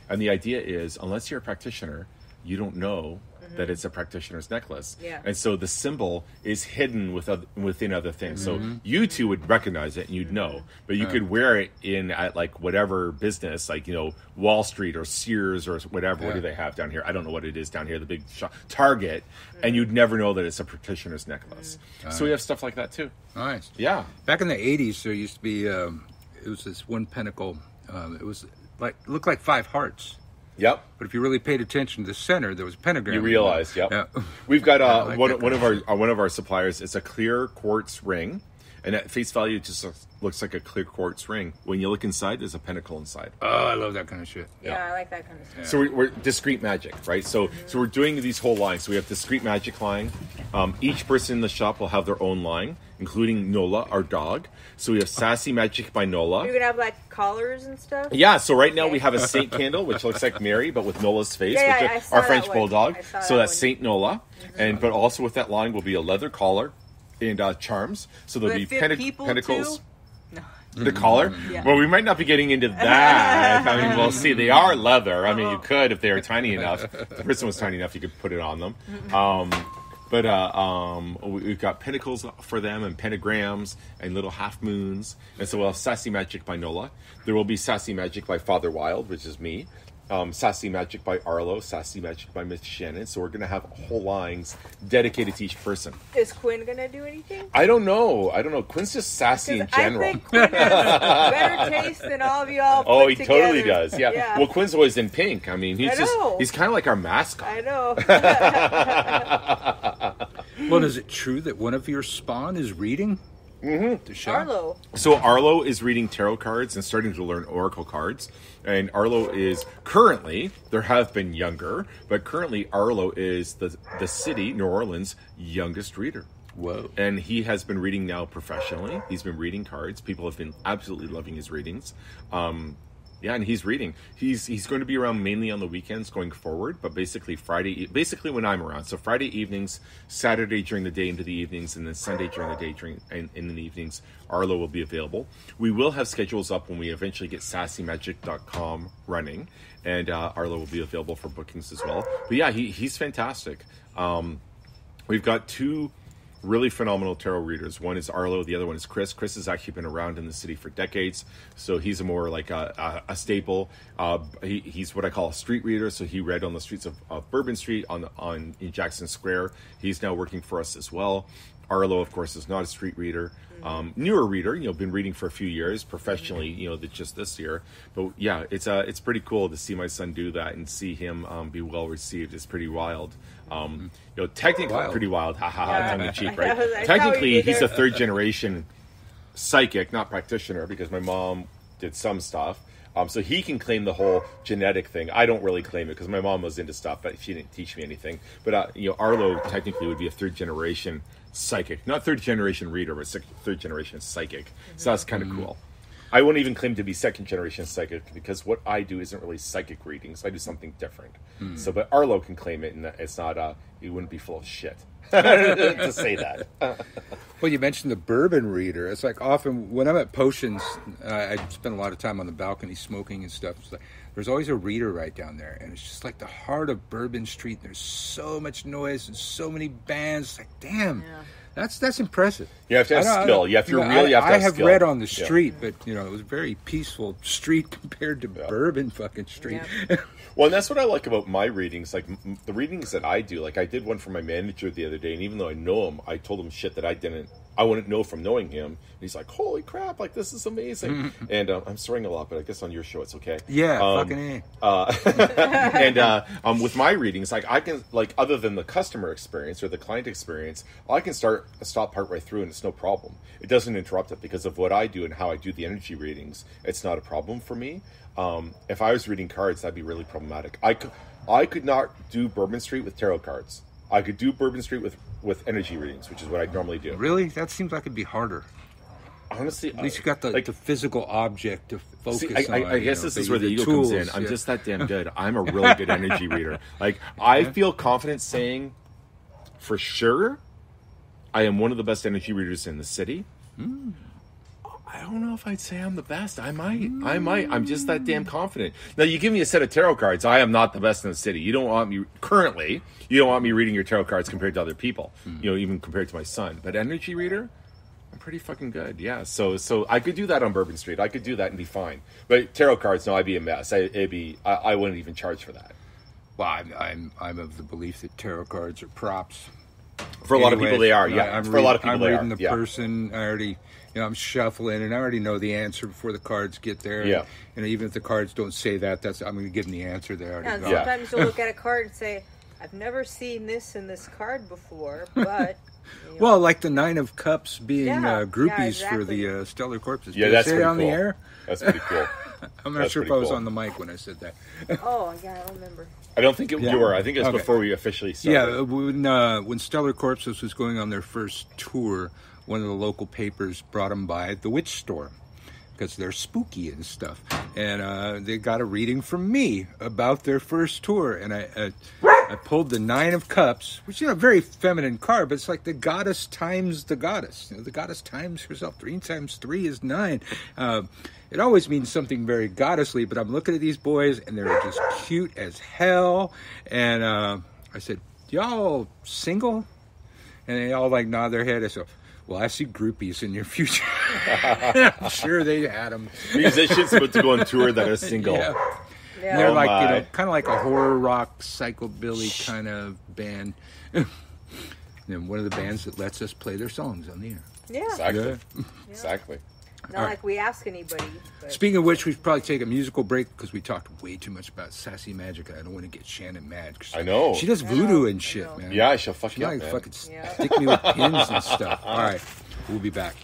And the idea is, unless you're a practitioner, you don't know that it's a practitioner's necklace. Yeah. And so the symbol is hidden within other things. So you two would recognize it and you'd know, but you could wear it at like whatever business, like, Wall Street or Sears or whatever. What do they have down here? I don't know what it is down here, the big shop, Target, and you'd never know that it's a practitioner's necklace. So we have stuff like that too. Nice. Yeah. Back in the 80s, there used to be, it was this one pentacle. It looked like 5 hearts. Yep. But if you really paid attention to the center, there was a pentagram. You realize, yep. Yeah. We've got one of our suppliers. It's a clear quartz ring, and at face value, it just looks like a clear quartz ring. When you look inside, there's a pentacle inside. Oh, I love that kind of shit. Yeah, I like that kind of stuff. So we're Discreet Magic, right? So we're doing these whole lines. So we have Discreet Magic line. Each person in the shop will have their own line, including Nola, our dog. So we have Sassy Magic by Nola. You're gonna have like collars and stuff. Yeah. So right now we have a Saint candle, which looks like Mary, but with Nola's face, which is our French bulldog. So that's Saint Nola, but also with that line will be a leather collar and charms. So there'll be pentacles. No. The collar? Yeah. Well, we might not be getting into that. I mean, we'll see. They are leather. I mean, you could if they are tiny enough. If the person was tiny enough, you could put it on them. But we've got pentacles for them and pentagrams and little half moons. And so we'll have Sassy Magic by Nola. There will be Sassy Magic by Father Wilde, which is me. Sassy Magic by Arlo. Sassy Magic by Miss Shannon. So we're going to have whole lines dedicated to each person. Is Quinn going to do anything? I don't know. Quinn's just sassy in general. I think Quinn has better taste than all of y'all put he together. Totally does. Yeah. Well, Quinn's always in pink. I mean, he's kind of like our mascot. I know. Well, is it true that one of your spawn is reading? Arlo. So Arlo is reading tarot cards and starting to learn oracle cards. And Arlo is currently, there have been younger, but currently Arlo is the city, New Orleans, youngest reader. Whoa. And he has been reading now professionally. He's been reading cards. People have been absolutely loving his readings. And he's reading. He's going to be around mainly on the weekends going forward, but basically when I'm around. So Friday evenings, Saturday during the day into the evenings, and then Sunday during the day in the evenings, Arlo will be available. We will have schedules up when we eventually get sassymagic.com running, and Arlo will be available for bookings as well. But yeah, he's fantastic. We've got 2 really phenomenal tarot readers. One is Arlo, the other one is Chris. Chris has actually been around in the city for decades, so he's a more like a staple. He's what I call a street reader, so he read on the streets of Bourbon Street in Jackson Square. He's now working for us as well. Arlo, of course, is not a street reader. Newer reader, been reading for a few years professionally, just this year. But yeah, it's pretty cool to see my son do that and see him be well received. It's pretty wild. Technically pretty wild, tongue in cheek, right? Technically, he's a 3rd generation psychic, not practitioner, because my mom did some stuff. So he can claim the whole genetic thing. I don't really claim it because my mom was into stuff, but she didn't teach me anything. But Arlo technically would be a 3rd generation psychic, not 3rd generation reader, but 3rd generation psychic. So that's kind of cool. I wouldn't even claim to be 2nd generation psychic because what I do isn't really psychic readings. I do something different. So, but Arlo can claim it, and it's not. He wouldn't be full of shit to say that. Well, you mentioned the bourbon reader. It's like often when I'm at Potions, I spend a lot of time on the balcony smoking and stuff. It's like, there's always a reader right down there, and it's just like the heart of Bourbon Street. There's so much noise and so many bands. It's like, damn, That's impressive. You have to have skill. You have to really have to have skill. I have read on the street, but it was a very peaceful street compared to Bourbon fucking street. Yeah. Well, and that's what I like about my readings. Like the readings that I do. Like I did one for my manager the other day, and even though I know him, I told him shit that I wouldn't know from knowing him. And he's like, "Holy crap! Like this is amazing." And I'm swearing a lot, but I guess on your show it's okay. Yeah, fucking and with my readings, like I can, like other than the customer experience or the client experience, I can stop part right through, and it's no problem. It doesn't interrupt it because of what I do and how I do the energy readings. It's not a problem for me. If I was reading cards, that'd be really problematic. I could not do Bourbon Street with tarot cards. I could do Bourbon Street with energy readings, which is what I normally do. Really? That seems like it'd be harder. Honestly, at least you got the physical object to focus on. I guess this is where the ego comes in. I'm just that damn good. I'm a really good energy reader. Like I feel confident saying, for sure, I am one of the best energy readers in the city. I don't know if I'd say I'm the best. I might. I'm just that damn confident. Now, you give me a set of tarot cards. I am not the best in the city. You don't want me reading your tarot cards compared to other people. Even compared to my son. But energy reader, I'm pretty fucking good. Yeah. So I could do that on Bourbon Street. I could do that and be fine. But tarot cards, no, I'd be a mess. I wouldn't even charge for that. Well, I'm of the belief that tarot cards are props. For a lot of people, they are. Yeah. For a lot of people, they are. I'm reading the person. I already. I'm shuffling, and I already know the answer before the cards get there. Yeah. And even if the cards don't say that, I'm going to give them the answer. They already know. Sometimes you'll look at a card and say, "I've never seen this in this card before," but. Well, like the 9 of Cups being groupies for the Stellar Corpses. Yeah, that's pretty on cool. the air? That's pretty cool. I'm not sure if I was on the mic when I said that. Oh, yeah, I don't remember. I don't think you were. I think it was before we officially started. Yeah, when Stellar Corpses was going on their first tour, one of the local papers brought them by the witch store because they're spooky and stuff. And they got a reading from me about their first tour. And I pulled the 9 of Cups, which is a very feminine card, but it's like the goddess times the goddess. The goddess times herself. 3 times 3 is 9. It always means something very goddessly, but I'm looking at these boys, and they're just cute as hell. And I said, y'all single? And they all nod their head. I said, well, I see groupies in your future. I'm sure they had them. Musicians about to go on tour that are single. Yeah. And they're kind of like a horror rock, psychobilly kind of band. And then one of the bands that lets us play their songs on the air. Yeah. Exactly. Yeah. Exactly. Not like we ask anybody. But... Speaking of which, we should probably take a musical break because we talked way too much about Sassy Magic. I don't want to get Shannon mad. I know. She does voodoo and shit, man. Yeah, she'll fuck you up, man. Fucking stick me with pins and stuff. All right. We'll be back.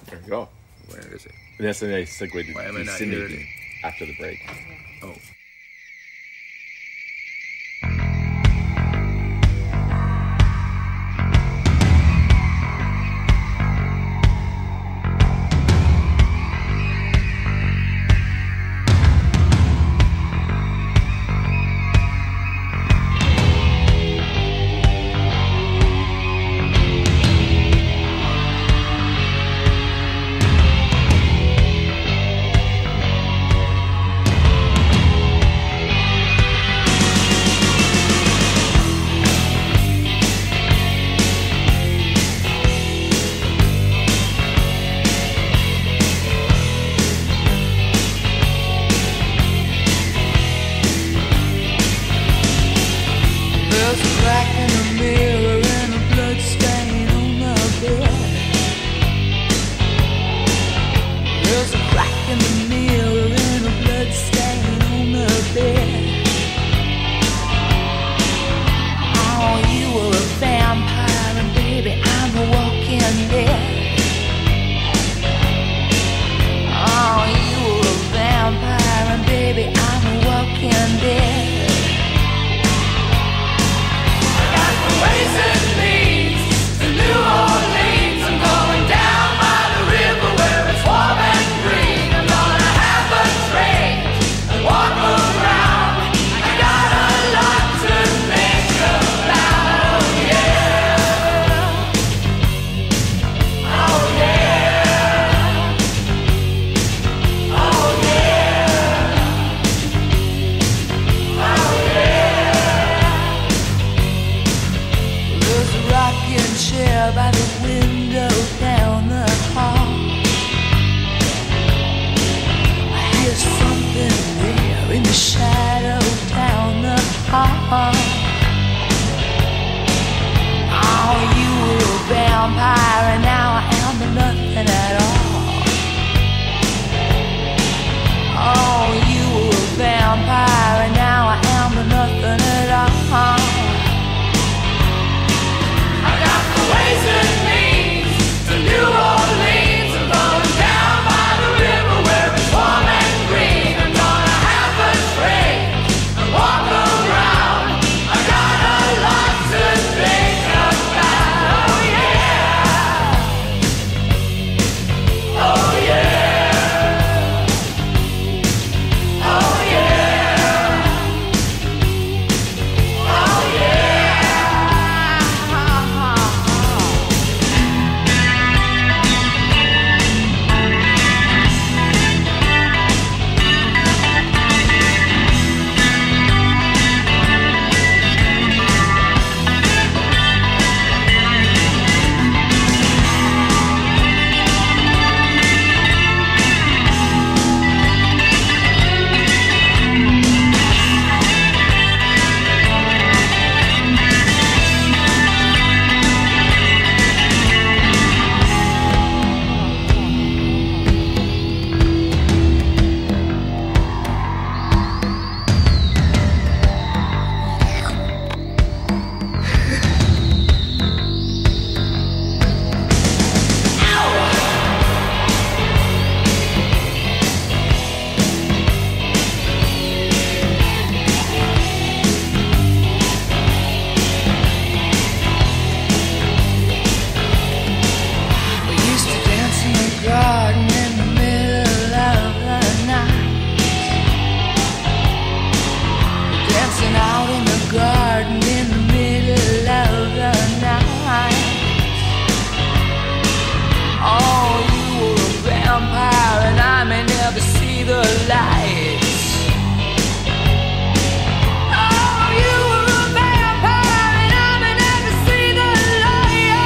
There you go. Where is it? And that's a nice segue to Why am I not Cindy hearing it? after the break. Oh. Oh, you were a vampire and now I am nothing at all. Oh, you were a vampire and now I am nothing at all. I got the ways and means to New Orleans. I'm going down by the river where it's warm and green. I'm gonna have a drink and walk around. I got a lot to think about. Oh yeah. Oh yeah. Oh yeah. Oh We used to dance in the garden in the middle of the night. Dancing out in the garden in the middle of the night. Oh, you were a vampire and I may never see the lights. Oh, you were a vampire and I may never see the light.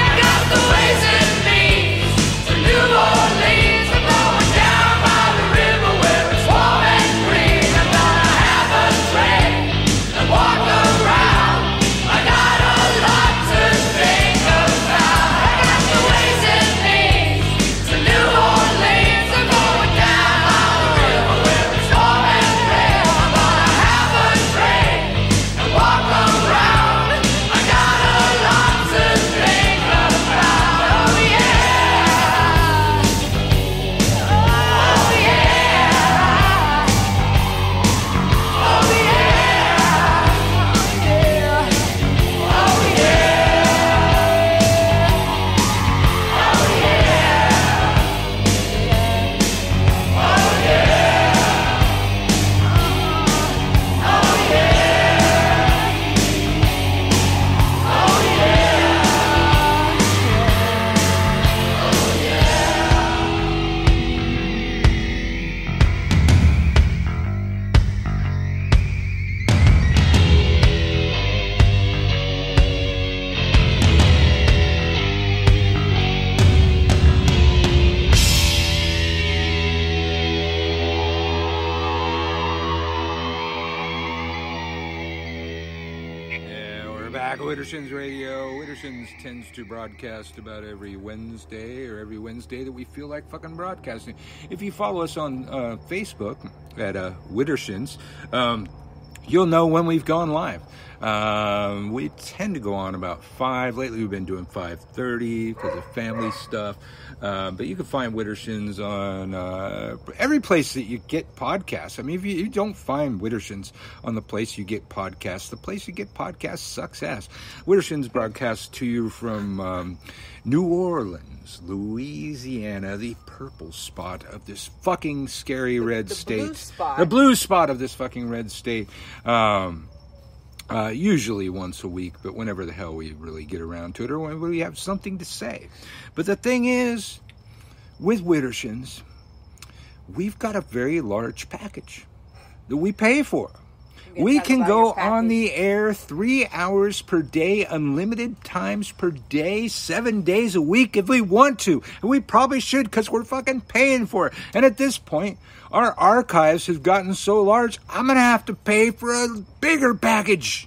I got the ways and means to New Orleans. I'm going down by the river where it's warm and green. I'm gonna have a drink and walk around. I got a lot to think about. I got the ways and means to New Orleans. I'm going down by the river where it's warm and green. I'm gonna have a drink and walk around. I got a lot to think about. Oh yeah. Oh yeah. Oh yeah. Oh Yeah, we're back. Wittershins Radio. Wittershins tends to broadcast about every Wednesday that we feel like fucking broadcasting. If you follow us on Facebook at Wittershins, you'll know when we've gone live. We tend to go on about 5. Lately we've been doing 5:30 because of family stuff. But you can find Wittershins on every place that you get podcasts. I mean, if you don't find Wittershins on the place you get podcasts, the place you get podcasts sucks ass. Wittershins broadcasts to you from New Orleans, Louisiana, the purple spot of this fucking scary red state. Blue spot. The blue spot of this fucking red state. Usually once a week, but whenever the hell we really get around to it or when we have something to say. But the thing is, with Wittershins, we've got a very large package that we pay for. We can go on the air 3 hours per day, unlimited times per day, 7 days a week if we want to. And we probably should because we're fucking paying for it. And at this point, our archives have gotten so large, I'm going to have to pay for a bigger package.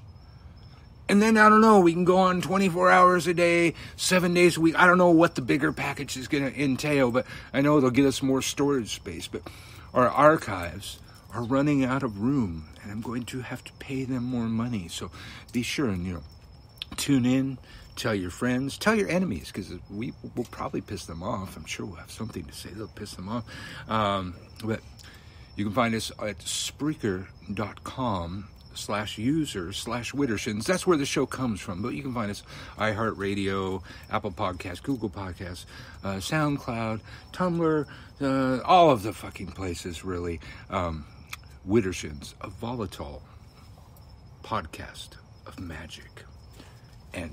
And then, I don't know, we can go on 24 hours a day, 7 days a week. I don't know what the bigger package is going to entail, but I know they'll get us more storage space. But our archives are running out of room, and I'm going to have to pay them more money. So be sure and, tune in, tell your friends, tell your enemies, because we will probably piss them off. I'm sure we'll have something to say that'll piss them off. But you can find us at Spreaker.com/user/Widdershins. That's where the show comes from. But you can find us iHeartRadio, Apple Podcasts, Google Podcasts, SoundCloud, Tumblr, all of the fucking places, really. Widdershins, a volatile podcast of magic. And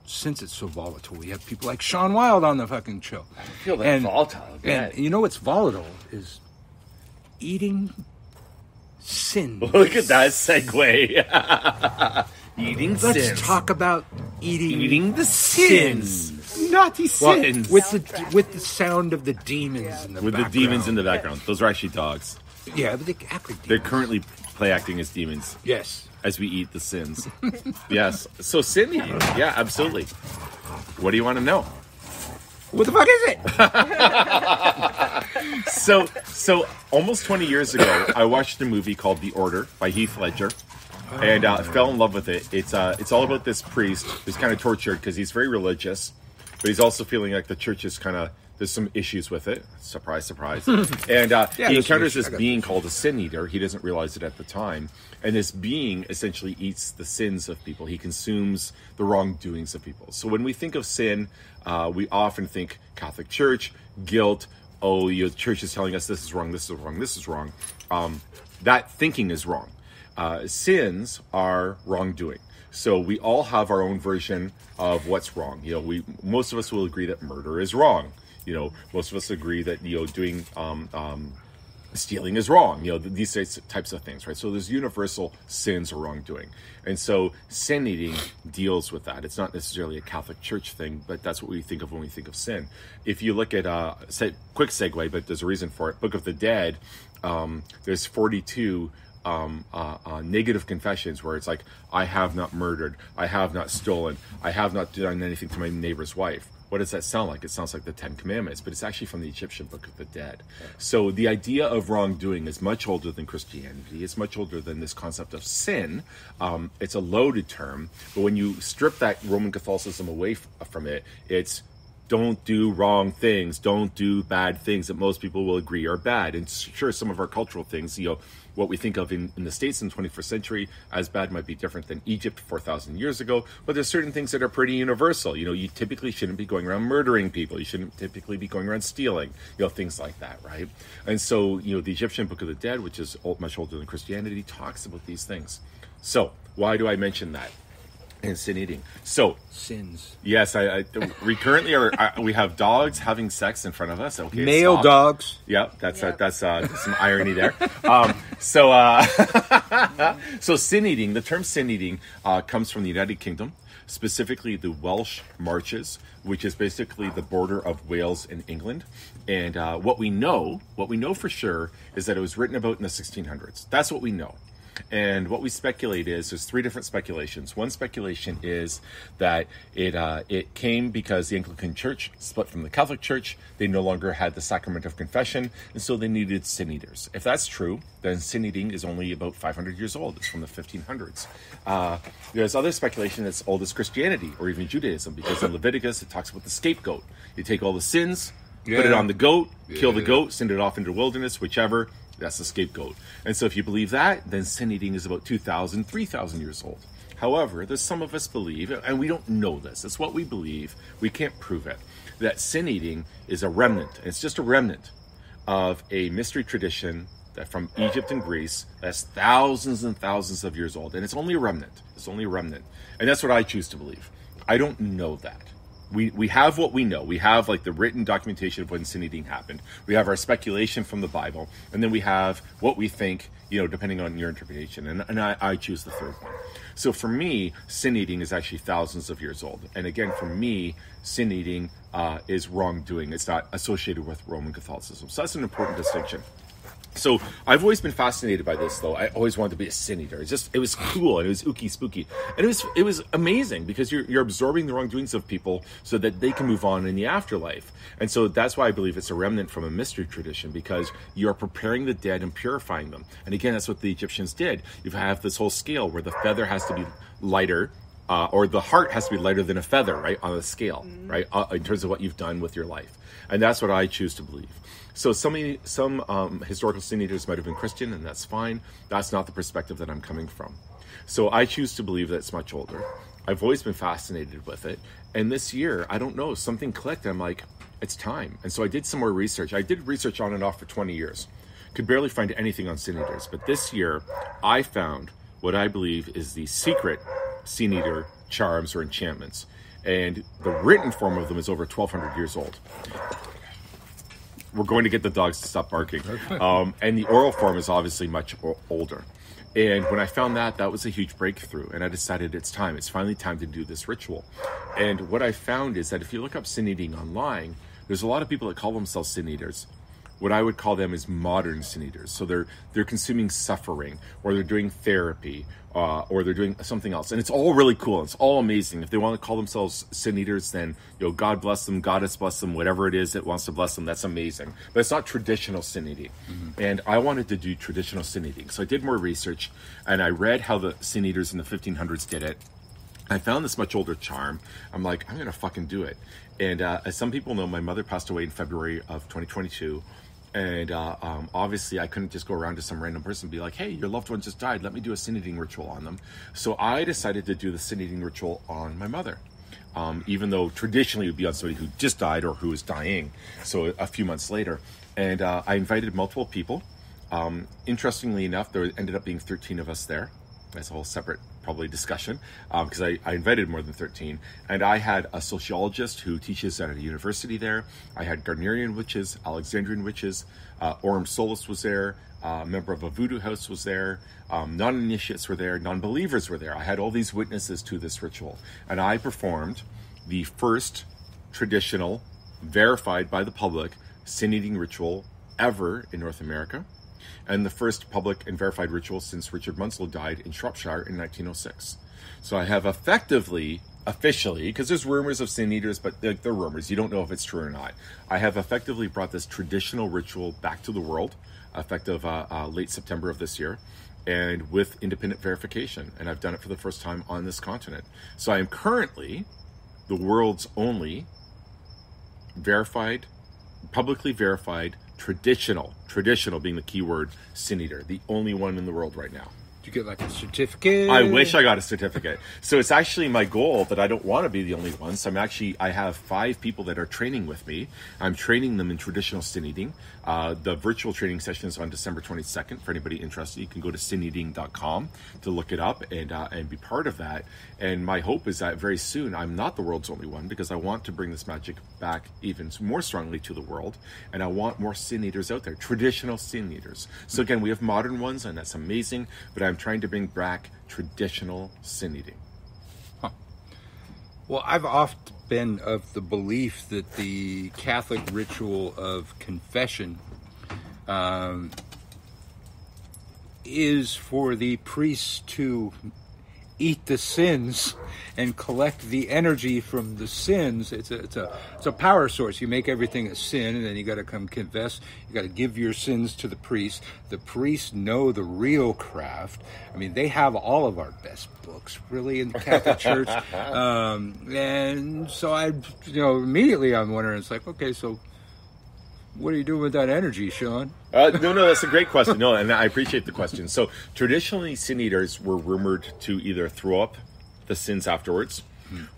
since it's so volatile, we have people like Sean Wilde on the fucking show. I feel that volatile. And you know what's volatile is eating sin. Look at that segue. Eating sins. Let's talk about eating the sins. Naughty sins. With the sound of the demons in the background. With the demons in the background. Those are actually dogs. Yeah, but they act like demons. They're currently play acting as demons. Yes. As we eat the sins. Yes. So sin eating. Yeah, absolutely. What do you want to know? What the fuck is it? So almost 20 years ago, I watched a movie called The Order by Heath Ledger. And fell in love with it. It's all about this priest who's kind of tortured because he's very religious, but he's also feeling like the church is kind of, there's some issues with it. Surprise, surprise. And he encounters this being called a sin eater. He doesn't realize it at the time. And this being essentially eats the sins of people. He consumes the wrongdoings of people. So when we think of sin, we often think Catholic Church, guilt. Oh, the church is telling us this is wrong, this is wrong, this is wrong. That thinking is wrong. Sins are wrongdoing. So we all have our own version of what's wrong. Most of us will agree that murder is wrong. Most of us agree that doing stealing is wrong. These types of things, right? So there's universal sins or wrongdoing, and so sin eating deals with that. It's not necessarily a Catholic Church thing, but that's what we think of when we think of sin. If you look at quick segue, but there's a reason for it. Book of the Dead. There's 42. Negative confessions where it's like, I have not murdered, I have not stolen, I have not done anything to my neighbor's wife. What does that sound like? It sounds like the 10 Commandments, but it's actually from the Egyptian Book of the Dead. So the idea of wrongdoing is much older than Christianity. It's much older than this concept of sin. It's a loaded term, but when you strip that Roman Catholicism away from it, it's don't do wrong things, don't do bad things that most people will agree are bad. And sure, some of our cultural things, what we think of in the States in the 21st century as bad might be different than Egypt 4,000 years ago, but there's certain things that are pretty universal. You typically shouldn't be going around murdering people. You shouldn't typically be going around stealing, things like that, right? And so, the Egyptian Book of the Dead, which is much older than Christianity, talks about these things. So, why do I mention that? And sin eating. So sins. Yes, we currently are. We have dogs having sex in front of us. Okay, male dogs. Yeah, that's some irony there. So sin eating. The term sin eating comes from the United Kingdom, specifically the Welsh Marches, which is basically the border of Wales and England. And what we know for sure is that it was written about in the 1600s. That's what we know. And what we speculate is, there's three different speculations. One speculation is that it came because the Anglican Church split from the Catholic Church. They no longer had the sacrament of confession, and so they needed sin eaters. If that's true, then sin eating is only about 500 years old. It's from the 1500s. There's other speculation that's old as Christianity or even Judaism, because in Leviticus it talks about the scapegoat. You take all the sins, put it on the goat, kill the goat, send it off into the wilderness, whichever. That's the scapegoat. And so if you believe that, then sin eating is about 2,000, 3,000 years old. However, there's some of us believe, and we don't know this, it's what we believe, we can't prove it, that sin eating is a remnant. It's just a remnant of a mystery tradition that from Egypt and Greece that's thousands and thousands of years old. And it's only a remnant. It's only a remnant. And that's what I choose to believe. I don't know that. We have what we know. We have like the written documentation of when sin eating happened. We have our speculation from the Bible, and then we have what we think, depending on your interpretation. And I choose the third one. So for me, sin eating is actually thousands of years old. And again, for me, sin eating is wrongdoing. It's not associated with Roman Catholicism. So that's an important distinction. So I've always been fascinated by this, though. I always wanted to be a sin eater. It was cool, and it was ooky spooky, and it was amazing because you're absorbing the wrongdoings of people so that they can move on in the afterlife. And so that's why I believe it's a remnant from a mystery tradition, because you are preparing the dead and purifying them. And again, that's what the Egyptians did. You have this whole scale where the feather has to be lighter, or the heart has to be lighter than a feather, right, on the scale, right, in terms of what you've done with your life. And that's what I choose to believe. So some historical sin eaters might have been Christian, and that's fine. That's not the perspective that I'm coming from. So I choose to believe that it's much older. I've always been fascinated with it. And this year, I don't know, something clicked. I'm like, it's time. And so I did some more research. I did research on and off for 20 years. Could barely find anything on sin eaters. But this year, I found what I believe is the secret sin eater charms or enchantments. And the written form of them is over 1,200 years old. We're going to get the dogs to stop barking. And the oral form is obviously much older. And when I found that was a huge breakthrough. And I decided it's time. It's finally time to do this ritual. And what I found is that if you look up sin eating online, there's a lot of people that call themselves sin eaters. What I would call them is modern sin eaters. So they're consuming suffering, or they're doing therapy, or they're doing something else. And it's all really cool. It's all amazing. If they want to call themselves sin eaters, then God bless them, Goddess bless them, whatever it is that wants to bless them, that's amazing. But it's not traditional sin eating. Mm-hmm. And I wanted to do traditional sin eating. So I did more research, and I read how the sin eaters in the 1500s did it. I found this much older charm. I'm like, I'm going to fucking do it. And as some people know, my mother passed away in February of 2022. And obviously, I couldn't just go around to some random person and be like, hey, your loved one just died. Let me do a sin eating ritual on them. So I decided to do the sin eating ritual on my mother, even though traditionally it would be on somebody who just died or who was dying. So a few months later. And I invited multiple people. Interestingly enough, there ended up being 13 of us there. That's a whole separate probably discussion, because I invited more than 13. And I had a sociologist who teaches at a university there. I had Gardnerian witches, Alexandrian witches, Aurum Solus was there, a member of a voodoo house was there, non-initiates were there, non-believers were there. I had all these witnesses to this ritual. And I performed the first traditional, verified by the public, sin-eating ritual ever in North America, and the first public and verified ritual since Richard Munsell died in Shropshire in 1906. So I have officially, because there's rumors of sin eaters, but they're rumors. You don't know if it's true or not. I have effectively brought this traditional ritual back to the world, effective late September of this year, and with independent verification. And I've done it for the first time on this continent. So I am currently the world's only publicly verified, traditional being the key word, sin eater, the only one in the world right now. Did you get like a certificate? I wish I got a certificate. So it's actually my goal that I don't want to be the only one. So I have 5 people that are training with me. I'm training them in traditional sin eating. The virtual training session is on December 22nd. For anybody interested, you can go to sineating.com to look it up and be part of that. And my hope is that very soon I'm not the world's only one, because I want to bring this magic back even more strongly to the world. And I want more sin eaters out there, traditional sin eaters. So again, we have modern ones, and that's amazing, but I'm trying to bring back traditional sin eating. Huh. Well, I've often been of the belief that the Catholic ritual of confession is for the priests to eat the sins and collect the energy from the sins. It's a power source. You make everything a sin, and then you got to come confess. You got to give your sins to the priest. The priests know the real craft. I mean, they have all of our best books, really, in the Catholic Church. And so immediately I'm wondering, it's like, okay, so what are you doing with that energy, Sean? No, that's a great question. No, and I appreciate the question. So traditionally, sin eaters were rumored to either throw up the sins afterwards,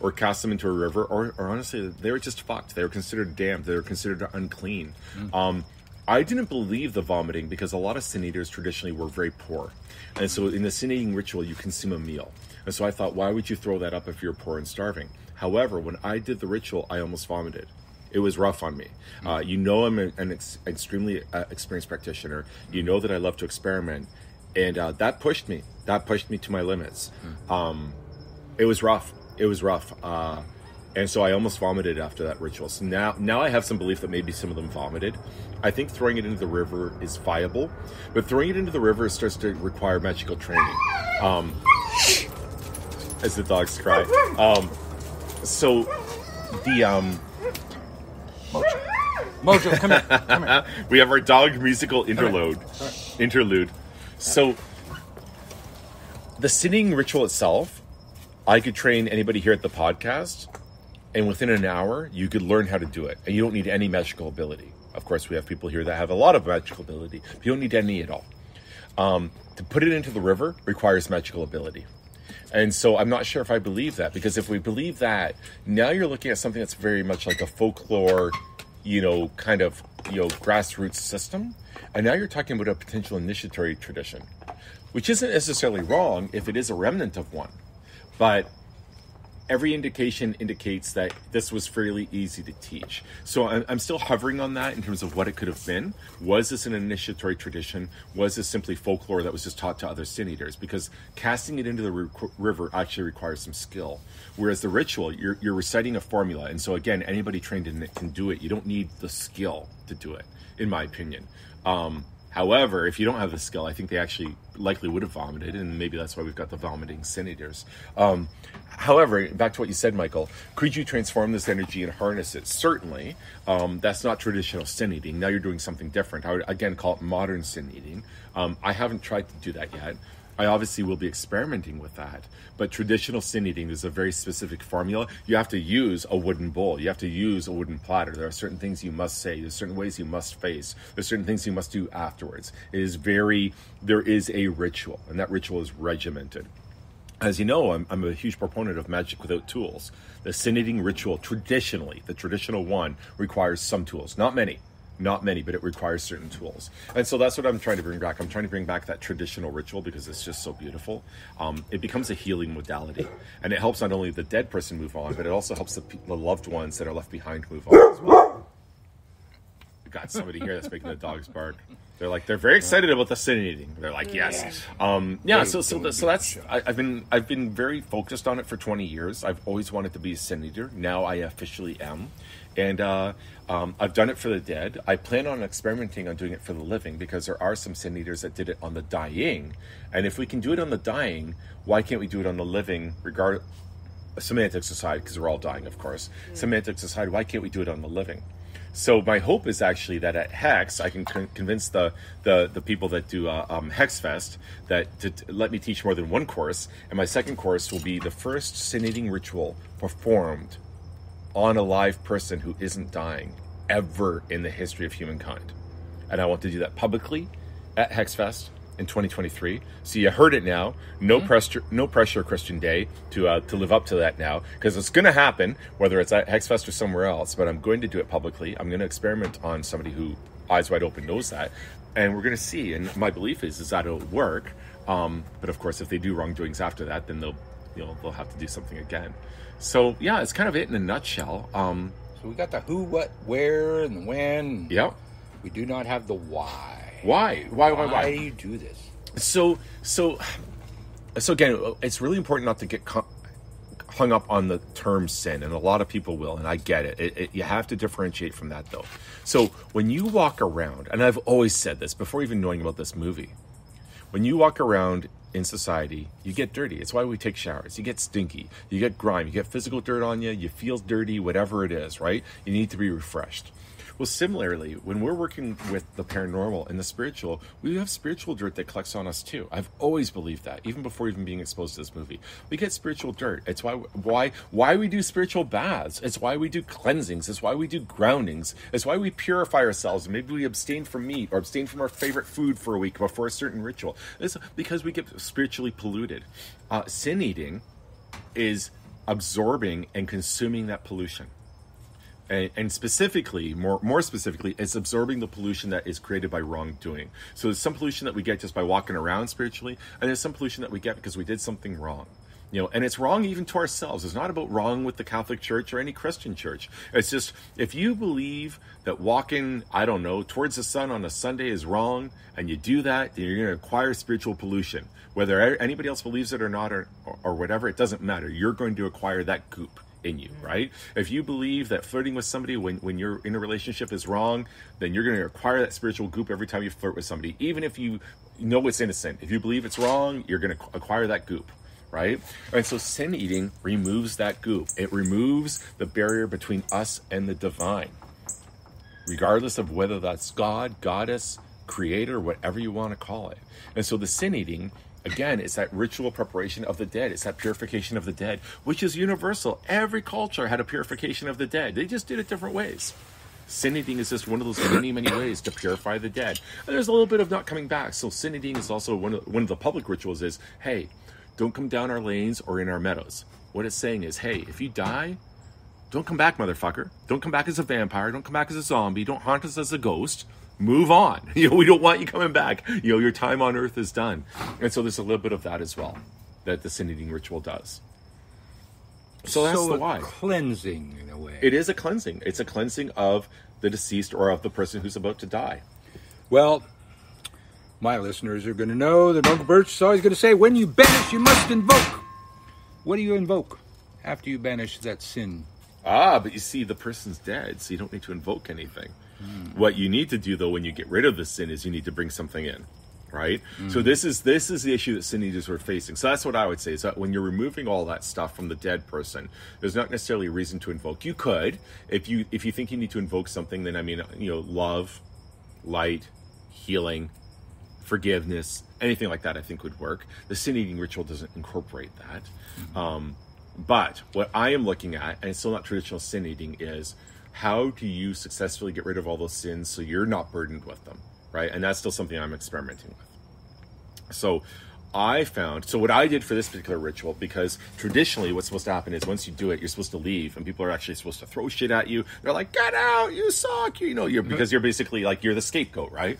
or cast them into a river, or honestly, they were just fucked. They were considered damned. They were considered unclean. I didn't believe the vomiting, because a lot of sin eaters traditionally were very poor. And so in the sin eating ritual, you consume a meal. And so I thought, why would you throw that up if you're poor and starving? However, when I did the ritual, I almost vomited. It was rough on me. I'm an extremely experienced practitioner. You know that I love to experiment. And that pushed me. That pushed me to my limits. It was rough. And so I almost vomited after that ritual. So now I have some belief that maybe some of them vomited. I think throwing it into the river is viable, but throwing it into the river starts to require magical training. As the dogs cry. So the Mojo, come here. Come here. We have our dog musical interlude. So the sinning ritual itself, I could train anybody here at the podcast, and within an hour, you could learn how to do it. And you don't need any magical ability. Of course, we have people here that have a lot of magical ability, but you don't need any at all. To put it into the river requires magical ability. And so I'm not sure if I believe that, because if we believe that, now you're looking at something that's very much like a folklore, kind of, grassroots system. And now you're talking about a potential initiatory tradition, which isn't necessarily wrong if it is a remnant of one. But every indication indicates that this was fairly easy to teach. So I'm still hovering on that in terms of what it could have been. Was this an initiatory tradition? Was this simply folklore that was just taught to other sin eaters? Because casting it into the river actually requires some skill. Whereas the ritual, you're reciting a formula. And so again, anybody trained in it can do it. You don't need the skill to do it, in my opinion. However, if you don't have the skill, I think they actually likely would have vomited, and maybe that's why we've got the vomiting sin eaters. However, back to what you said, Michael, could you transform this energy and harness it? Certainly. That's not traditional sin eating. Now you're doing something different. I would, again, call it modern sin eating. I haven't tried to do that yet. I obviously will be experimenting with that. But traditional sin eating is a very specific formula. You have to use a wooden bowl. You have to use a wooden platter. There are certain things you must say. There's certain ways you must face. There's certain things you must do afterwards. There is a ritual, and that ritual is regimented. As you know, I'm a huge proponent of magic without tools. The sin eating ritual, traditionally, the traditional one, requires some tools. Not many, but it requires certain tools. And so that's what I'm trying to bring back. I'm trying to bring back that traditional ritual because it's just so beautiful. It becomes a healing modality. And it helps not only the dead person move on, but it also helps the loved ones that are left behind move on as well. We've got somebody here that's making the dogs bark. They're very excited about the sin eating. They're like, yes. So that's, I've been very focused on it for 20 years. I've always wanted to be a sin eater. Now I officially am. And I've done it for the dead. I plan on experimenting on doing it for the living because there are some sin eaters that did it on the dying. And if we can do it on the dying, why can't we do it on the living? Semantics aside, because we're all dying, of course. Semantics aside, why can't we do it on the living? So my hope is actually that at Hex, I can convince the people that do Hex Fest that to let me teach more than one course. And my second course will be the first sin eating ritual performed on a live person who isn't dying ever in the history of humankind. And I want to do that publicly at Hex Fest in 2023. So you heard it now. No pressure, Christian Day, to live up to that now, because it's going to happen, whether it's at Hex Fest or somewhere else. But I'm going to do it publicly. I'm going to experiment on somebody who, eyes wide open, knows that, and we're going to see. And my belief is that it'll work. But of course, if they do wrongdoings after that, then they'll have to do something again. So yeah, it's kind of it in a nutshell. So we got the who, what, where, and the when. Yep. We do not have the why. Why do you do this? So again, it's really important not to get hung up on the term sin, and a lot of people will, and I get it. You have to differentiate from that, though. So when you walk around, and I've always said this before even knowing about this movie, when you walk around in society, you get dirty. It's why we take showers. You get stinky. You get grime. You get physical dirt on you. You feel dirty, whatever it is, right? You need to be refreshed. Well, similarly, when we're working with the paranormal and the spiritual, we have spiritual dirt that collects on us too. I've always believed that, even before even being exposed to this movie. We get spiritual dirt. It's why we do spiritual baths. It's why we do cleansings. It's why we do groundings. It's why we purify ourselves. Maybe we abstain from meat or abstain from our favorite food for a week before a certain ritual. It's because we get spiritually polluted. Sin eating is absorbing and consuming that pollution. And specifically, more specifically, it's absorbing the pollution that is created by wrongdoing. So there's some pollution that we get just by walking around spiritually, and there's some pollution that we get because we did something wrong. And it's wrong even to ourselves. It's not about wrong with the Catholic Church or any Christian church. It's just, if you believe that walking, towards the sun on a Sunday is wrong, and you do that, then you're going to acquire spiritual pollution. Whether anybody else believes it or not, or whatever, it doesn't matter. You're going to acquire that goop in you, right? If you believe that flirting with somebody when you're in a relationship is wrong, then you're going to acquire that spiritual goop every time you flirt with somebody, even if you know it's innocent. If you believe it's wrong, you're going to acquire that goop, right? And so sin eating removes that goop. It removes the barrier between us and the divine, regardless of whether that's God, goddess, creator, whatever you want to call it. And so the sin eating, again, it's that ritual preparation of the dead. It's that purification of the dead, which is universal. Every culture had a purification of the dead. They just did it different ways. Sin eating is just one of those many, many ways to purify the dead. And there's a little bit of not coming back. So sin eating is also one of the public rituals is, hey, don't come down our lanes or in our meadows. What it's saying is, hey, if you die, don't come back, motherfucker. Don't come back as a vampire. Don't come back as a zombie. Don't haunt us as a ghost. Move on. We don't want you coming back. Your time on earth is done. And so there's a little bit of that as well that the sin eating ritual does. So that's the why. Cleansing in a way. It is a cleansing. It's a cleansing of the deceased or of the person who's about to die. Well, my listeners are going to know that Uncle Birch is always going to say, when you banish, you must invoke. What do you invoke after you banish that sin? But you see, the person's dead, so you don't need to invoke anything. What you need to do, though, when you get rid of the sin is you need to bring something in, right? So this is the issue that sin eaters are facing. So that's what I would say, is that when you're removing all that stuff from the dead person, there's not necessarily a reason to invoke. You could, if you think you need to invoke something, then love, light, healing, forgiveness, anything like that I think would work. The sin eating ritual doesn't incorporate that. But what I am looking at, and it's still not traditional sin eating, is how do you successfully get rid of all those sins so you're not burdened with them, right? And that's still something I'm experimenting with. So what I did for this particular ritual, because traditionally what's supposed to happen is once you do it, you're supposed to leave, and people are actually supposed to throw shit at you. They're like, get out, you suck, because you're basically like, you're the scapegoat, right?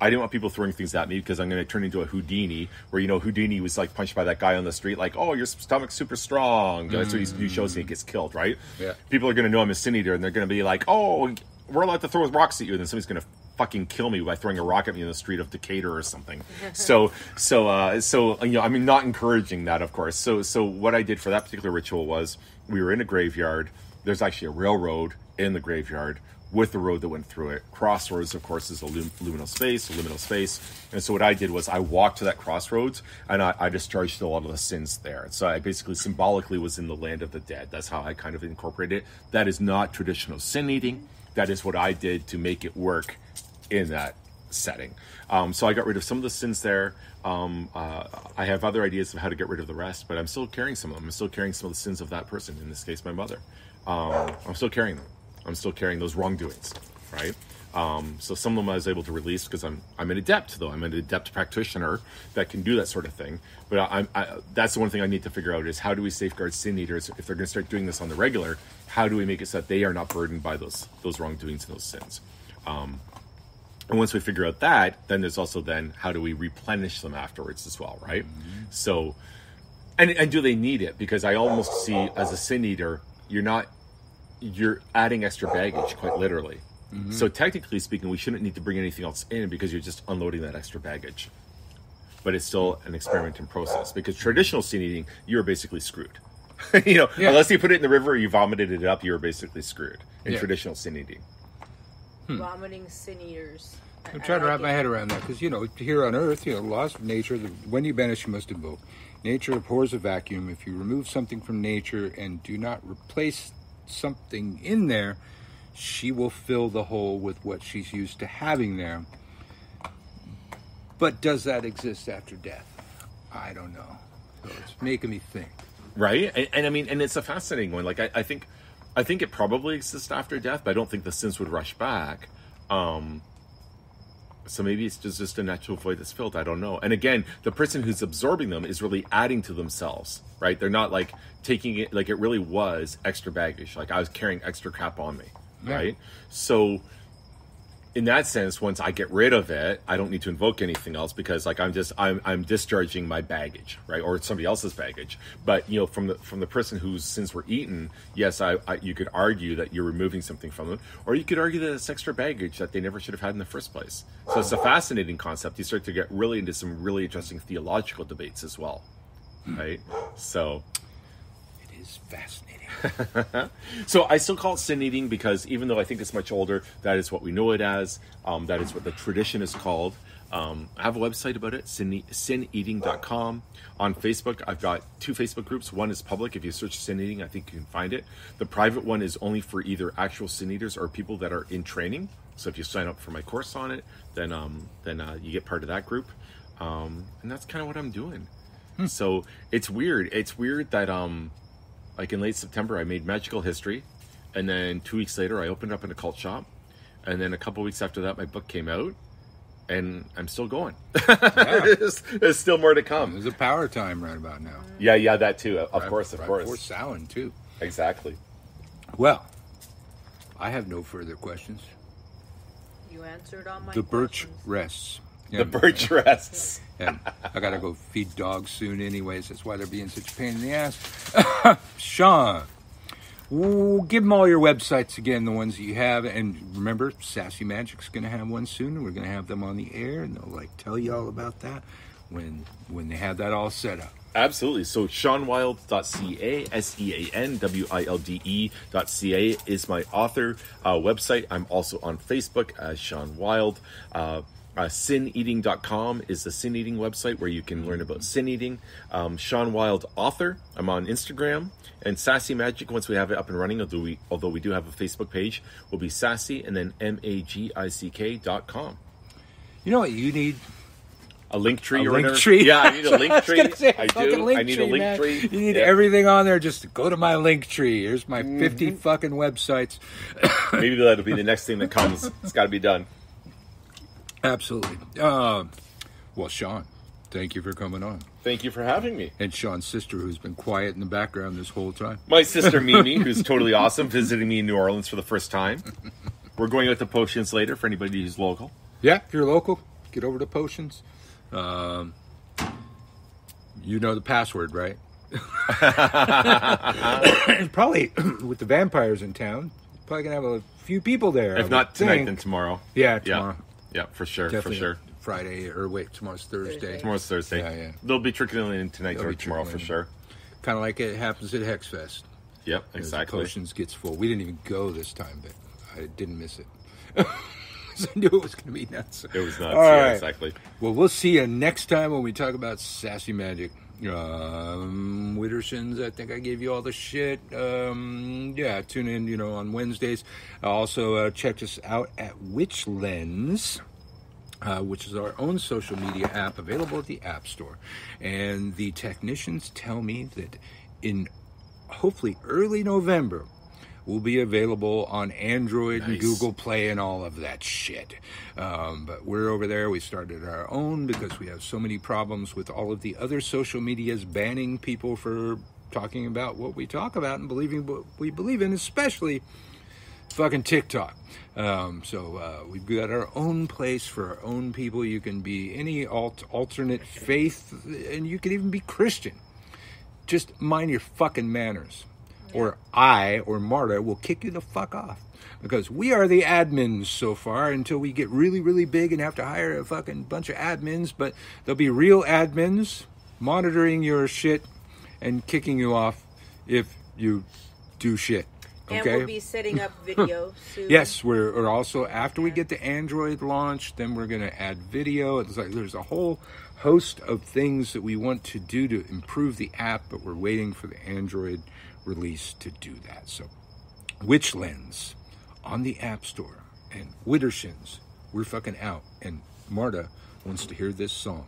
I didn't want people throwing things at me because I'm going to turn into a Houdini, where, Houdini was like punched by that guy on the street, like, oh, your stomach's super strong. That's what he shows and he gets killed, right? Yeah. People are going to know I'm a sin eater, and they're going to be like, oh, we're allowed to throw rocks at you, and then somebody's going to fucking kill me by throwing a rock at me in the street of Decatur or something. So I'm not encouraging that, of course. So what I did for that particular ritual was, we were in a graveyard. There's actually a railroad in the graveyard with the road that went through it. Crossroads, of course, is a liminal space. And so what I did was I walked to that crossroads, and I discharged a lot of the sins there. So I basically symbolically was in the land of the dead. That's how I kind of incorporated it. That is not traditional sin eating. That is what I did to make it work in that setting. So I got rid of some of the sins there. I have other ideas of how to get rid of the rest, but I'm still carrying some of them. I'm still carrying some of the sins of that person, in this case, my mother. I'm still carrying them. I'm still carrying those wrongdoings, right? So some of them I was able to release because I'm an adept, though. I'm an adept practitioner that can do that sort of thing. But that's the one thing I need to figure out is, how do we safeguard sin eaters if they're going to start doing this on the regular? How do we make it so that they are not burdened by those wrongdoings and those sins? And once we figure out that, then there's also how do we replenish them afterwards as well, right? Mm-hmm. So, and do they need it? Because I almost see, as a sin eater, you're adding extra baggage, quite literally. Mm-hmm. So technically speaking, we shouldn't need to bring anything else in, because you're just unloading that extra baggage. But it's still an experimenting process, because traditional sin eating, you're basically screwed. Unless you put it in the river or you vomited it up, you're basically screwed in traditional sin eating. Vomiting sin eaters. I'm trying to wrap my head around that, because, here on Earth, laws of nature, when you banish, you must invoke. Nature abhors a vacuum. If you remove something from nature and do not replace something in there, she will fill the hole with what she's used to having there. But does that exist after death? I don't know. So it's making me think. Right? And I mean, and it's a fascinating one. Like, I think it probably exists after death, but I don't think the sins would rush back. So maybe it's just a natural void that's filled. I don't know. And again, the person who's absorbing them is really adding to themselves, right? They're not like taking it, like it really was extra baggage. Like I was carrying extra crap on me, right? So in that sense, once I get rid of it, I don't need to invoke anything else, because like I'm discharging my baggage, right? Or somebody else's baggage. But from the person whose sins were eaten, yes, you could argue that you're removing something from them, or you could argue that it's extra baggage that they never should have had in the first place. So it's a fascinating concept. You start to get really into some really interesting theological debates as well, right? So it is fascinating. So I still call it sin eating because even though I think it's much older, that is what we know it as. That is what the tradition is called. I have a website about it, sineating.com. On Facebook, I've got 2 Facebook groups. One is public. If you search sin eating, I think you can find it. The private one is only for either actual sin eaters or people that are in training. So if you sign up for my course on it, then you get part of that group. And that's kind of what I'm doing. So it's weird. It's weird that like in late September, I made Magical History, and then 2 weeks later, I opened up an occult shop, and then a couple weeks after that, my book came out, and I'm still going. Yeah. There's still more to come. There's a power time right about now. Yeah, that too. Of course. Before Samhain, too. Exactly. Well, I have no further questions. You answered all my The birch questions. rests. The birch rests. And I gotta go feed dogs soon anyways. That's why they're being such a pain in the ass. Sean, give them all your websites again, the ones that you have. And remember, Sassy Magic's gonna have one soon. We're gonna have them on the air, and they'll tell you all about that when they have that all set up. Absolutely. So SeanWilde.ca, SeanWilde.ca is my author website. I'm also on Facebook as Sean Wilde. Sineating.com is the sin eating website where you can learn about sin eating. Sean Wilde author. I'm on Instagram. And Sassy Magic, once we have it up and running, although we do have a Facebook page, will be Sassy and then magick.com. You know what you need? A link tree or whatever? Tree. Yeah, I need a link tree. I do. Link I need a link man. tree. You need everything on there. Just go to my link tree. Here's my 50 fucking websites. Maybe that'll be the next thing that comes. It's got to be done. Absolutely. Well, Sean, thank you for coming on. Thank you for having me. And Sean's sister, who's been quiet in the background this whole time. My sister Mimi, who's totally awesome, visiting me in New Orleans for the first time. We're going out to Potions later for anybody who's local. Yeah, if you're local, get over to Potions. You know the password, right? Probably with the vampires in town, probably gonna have a few people there. If not tonight, then tomorrow. Yeah, tomorrow. Yeah, for sure. Definitely for sure. Friday, or wait, tomorrow's Thursday. Tomorrow's Thursday. Yeah. They'll be trickling in tonight or tomorrow for sure. Kind of like it happens at Hexfest. Yep, exactly. Potions gets full. We didn't even go this time, but I didn't miss it. I knew it was going to be nuts. It was nuts. All yeah, right. Exactly. Well, we'll see you next time when we talk about Sassy Magic. Widdershins, I think I gave you all the shit. Yeah, tune in, on Wednesdays. Also, check us out at Witch Lens, which is our own social media app available at the App Store. And the technicians tell me that in hopefully early November, will be available on Android and Google Play and all of that shit. But we're over there. We started our own because we have so many problems with all of the other social medias banning people for talking about what we talk about and believing what we believe in, especially fucking TikTok. So we've got our own place for our own people. You can be any alternate faith, and you can even be Christian. Just mind your fucking manners. Or I or Marta will kick you the fuck off. Because we are the admins so far until we get really, really big and have to hire a fucking bunch of admins. But there'll be real admins monitoring your shit and kicking you off if you do shit. Okay? And we'll be setting up video soon. Yes, we're also, after we get the Android launch, then we're going to add video. It's like there's a whole host of things that we want to do to improve the app, but we're waiting for the Android release to do that. So Witch Lens on the App Store, and Widdershins, we're fucking out. And Marta wants to hear this song.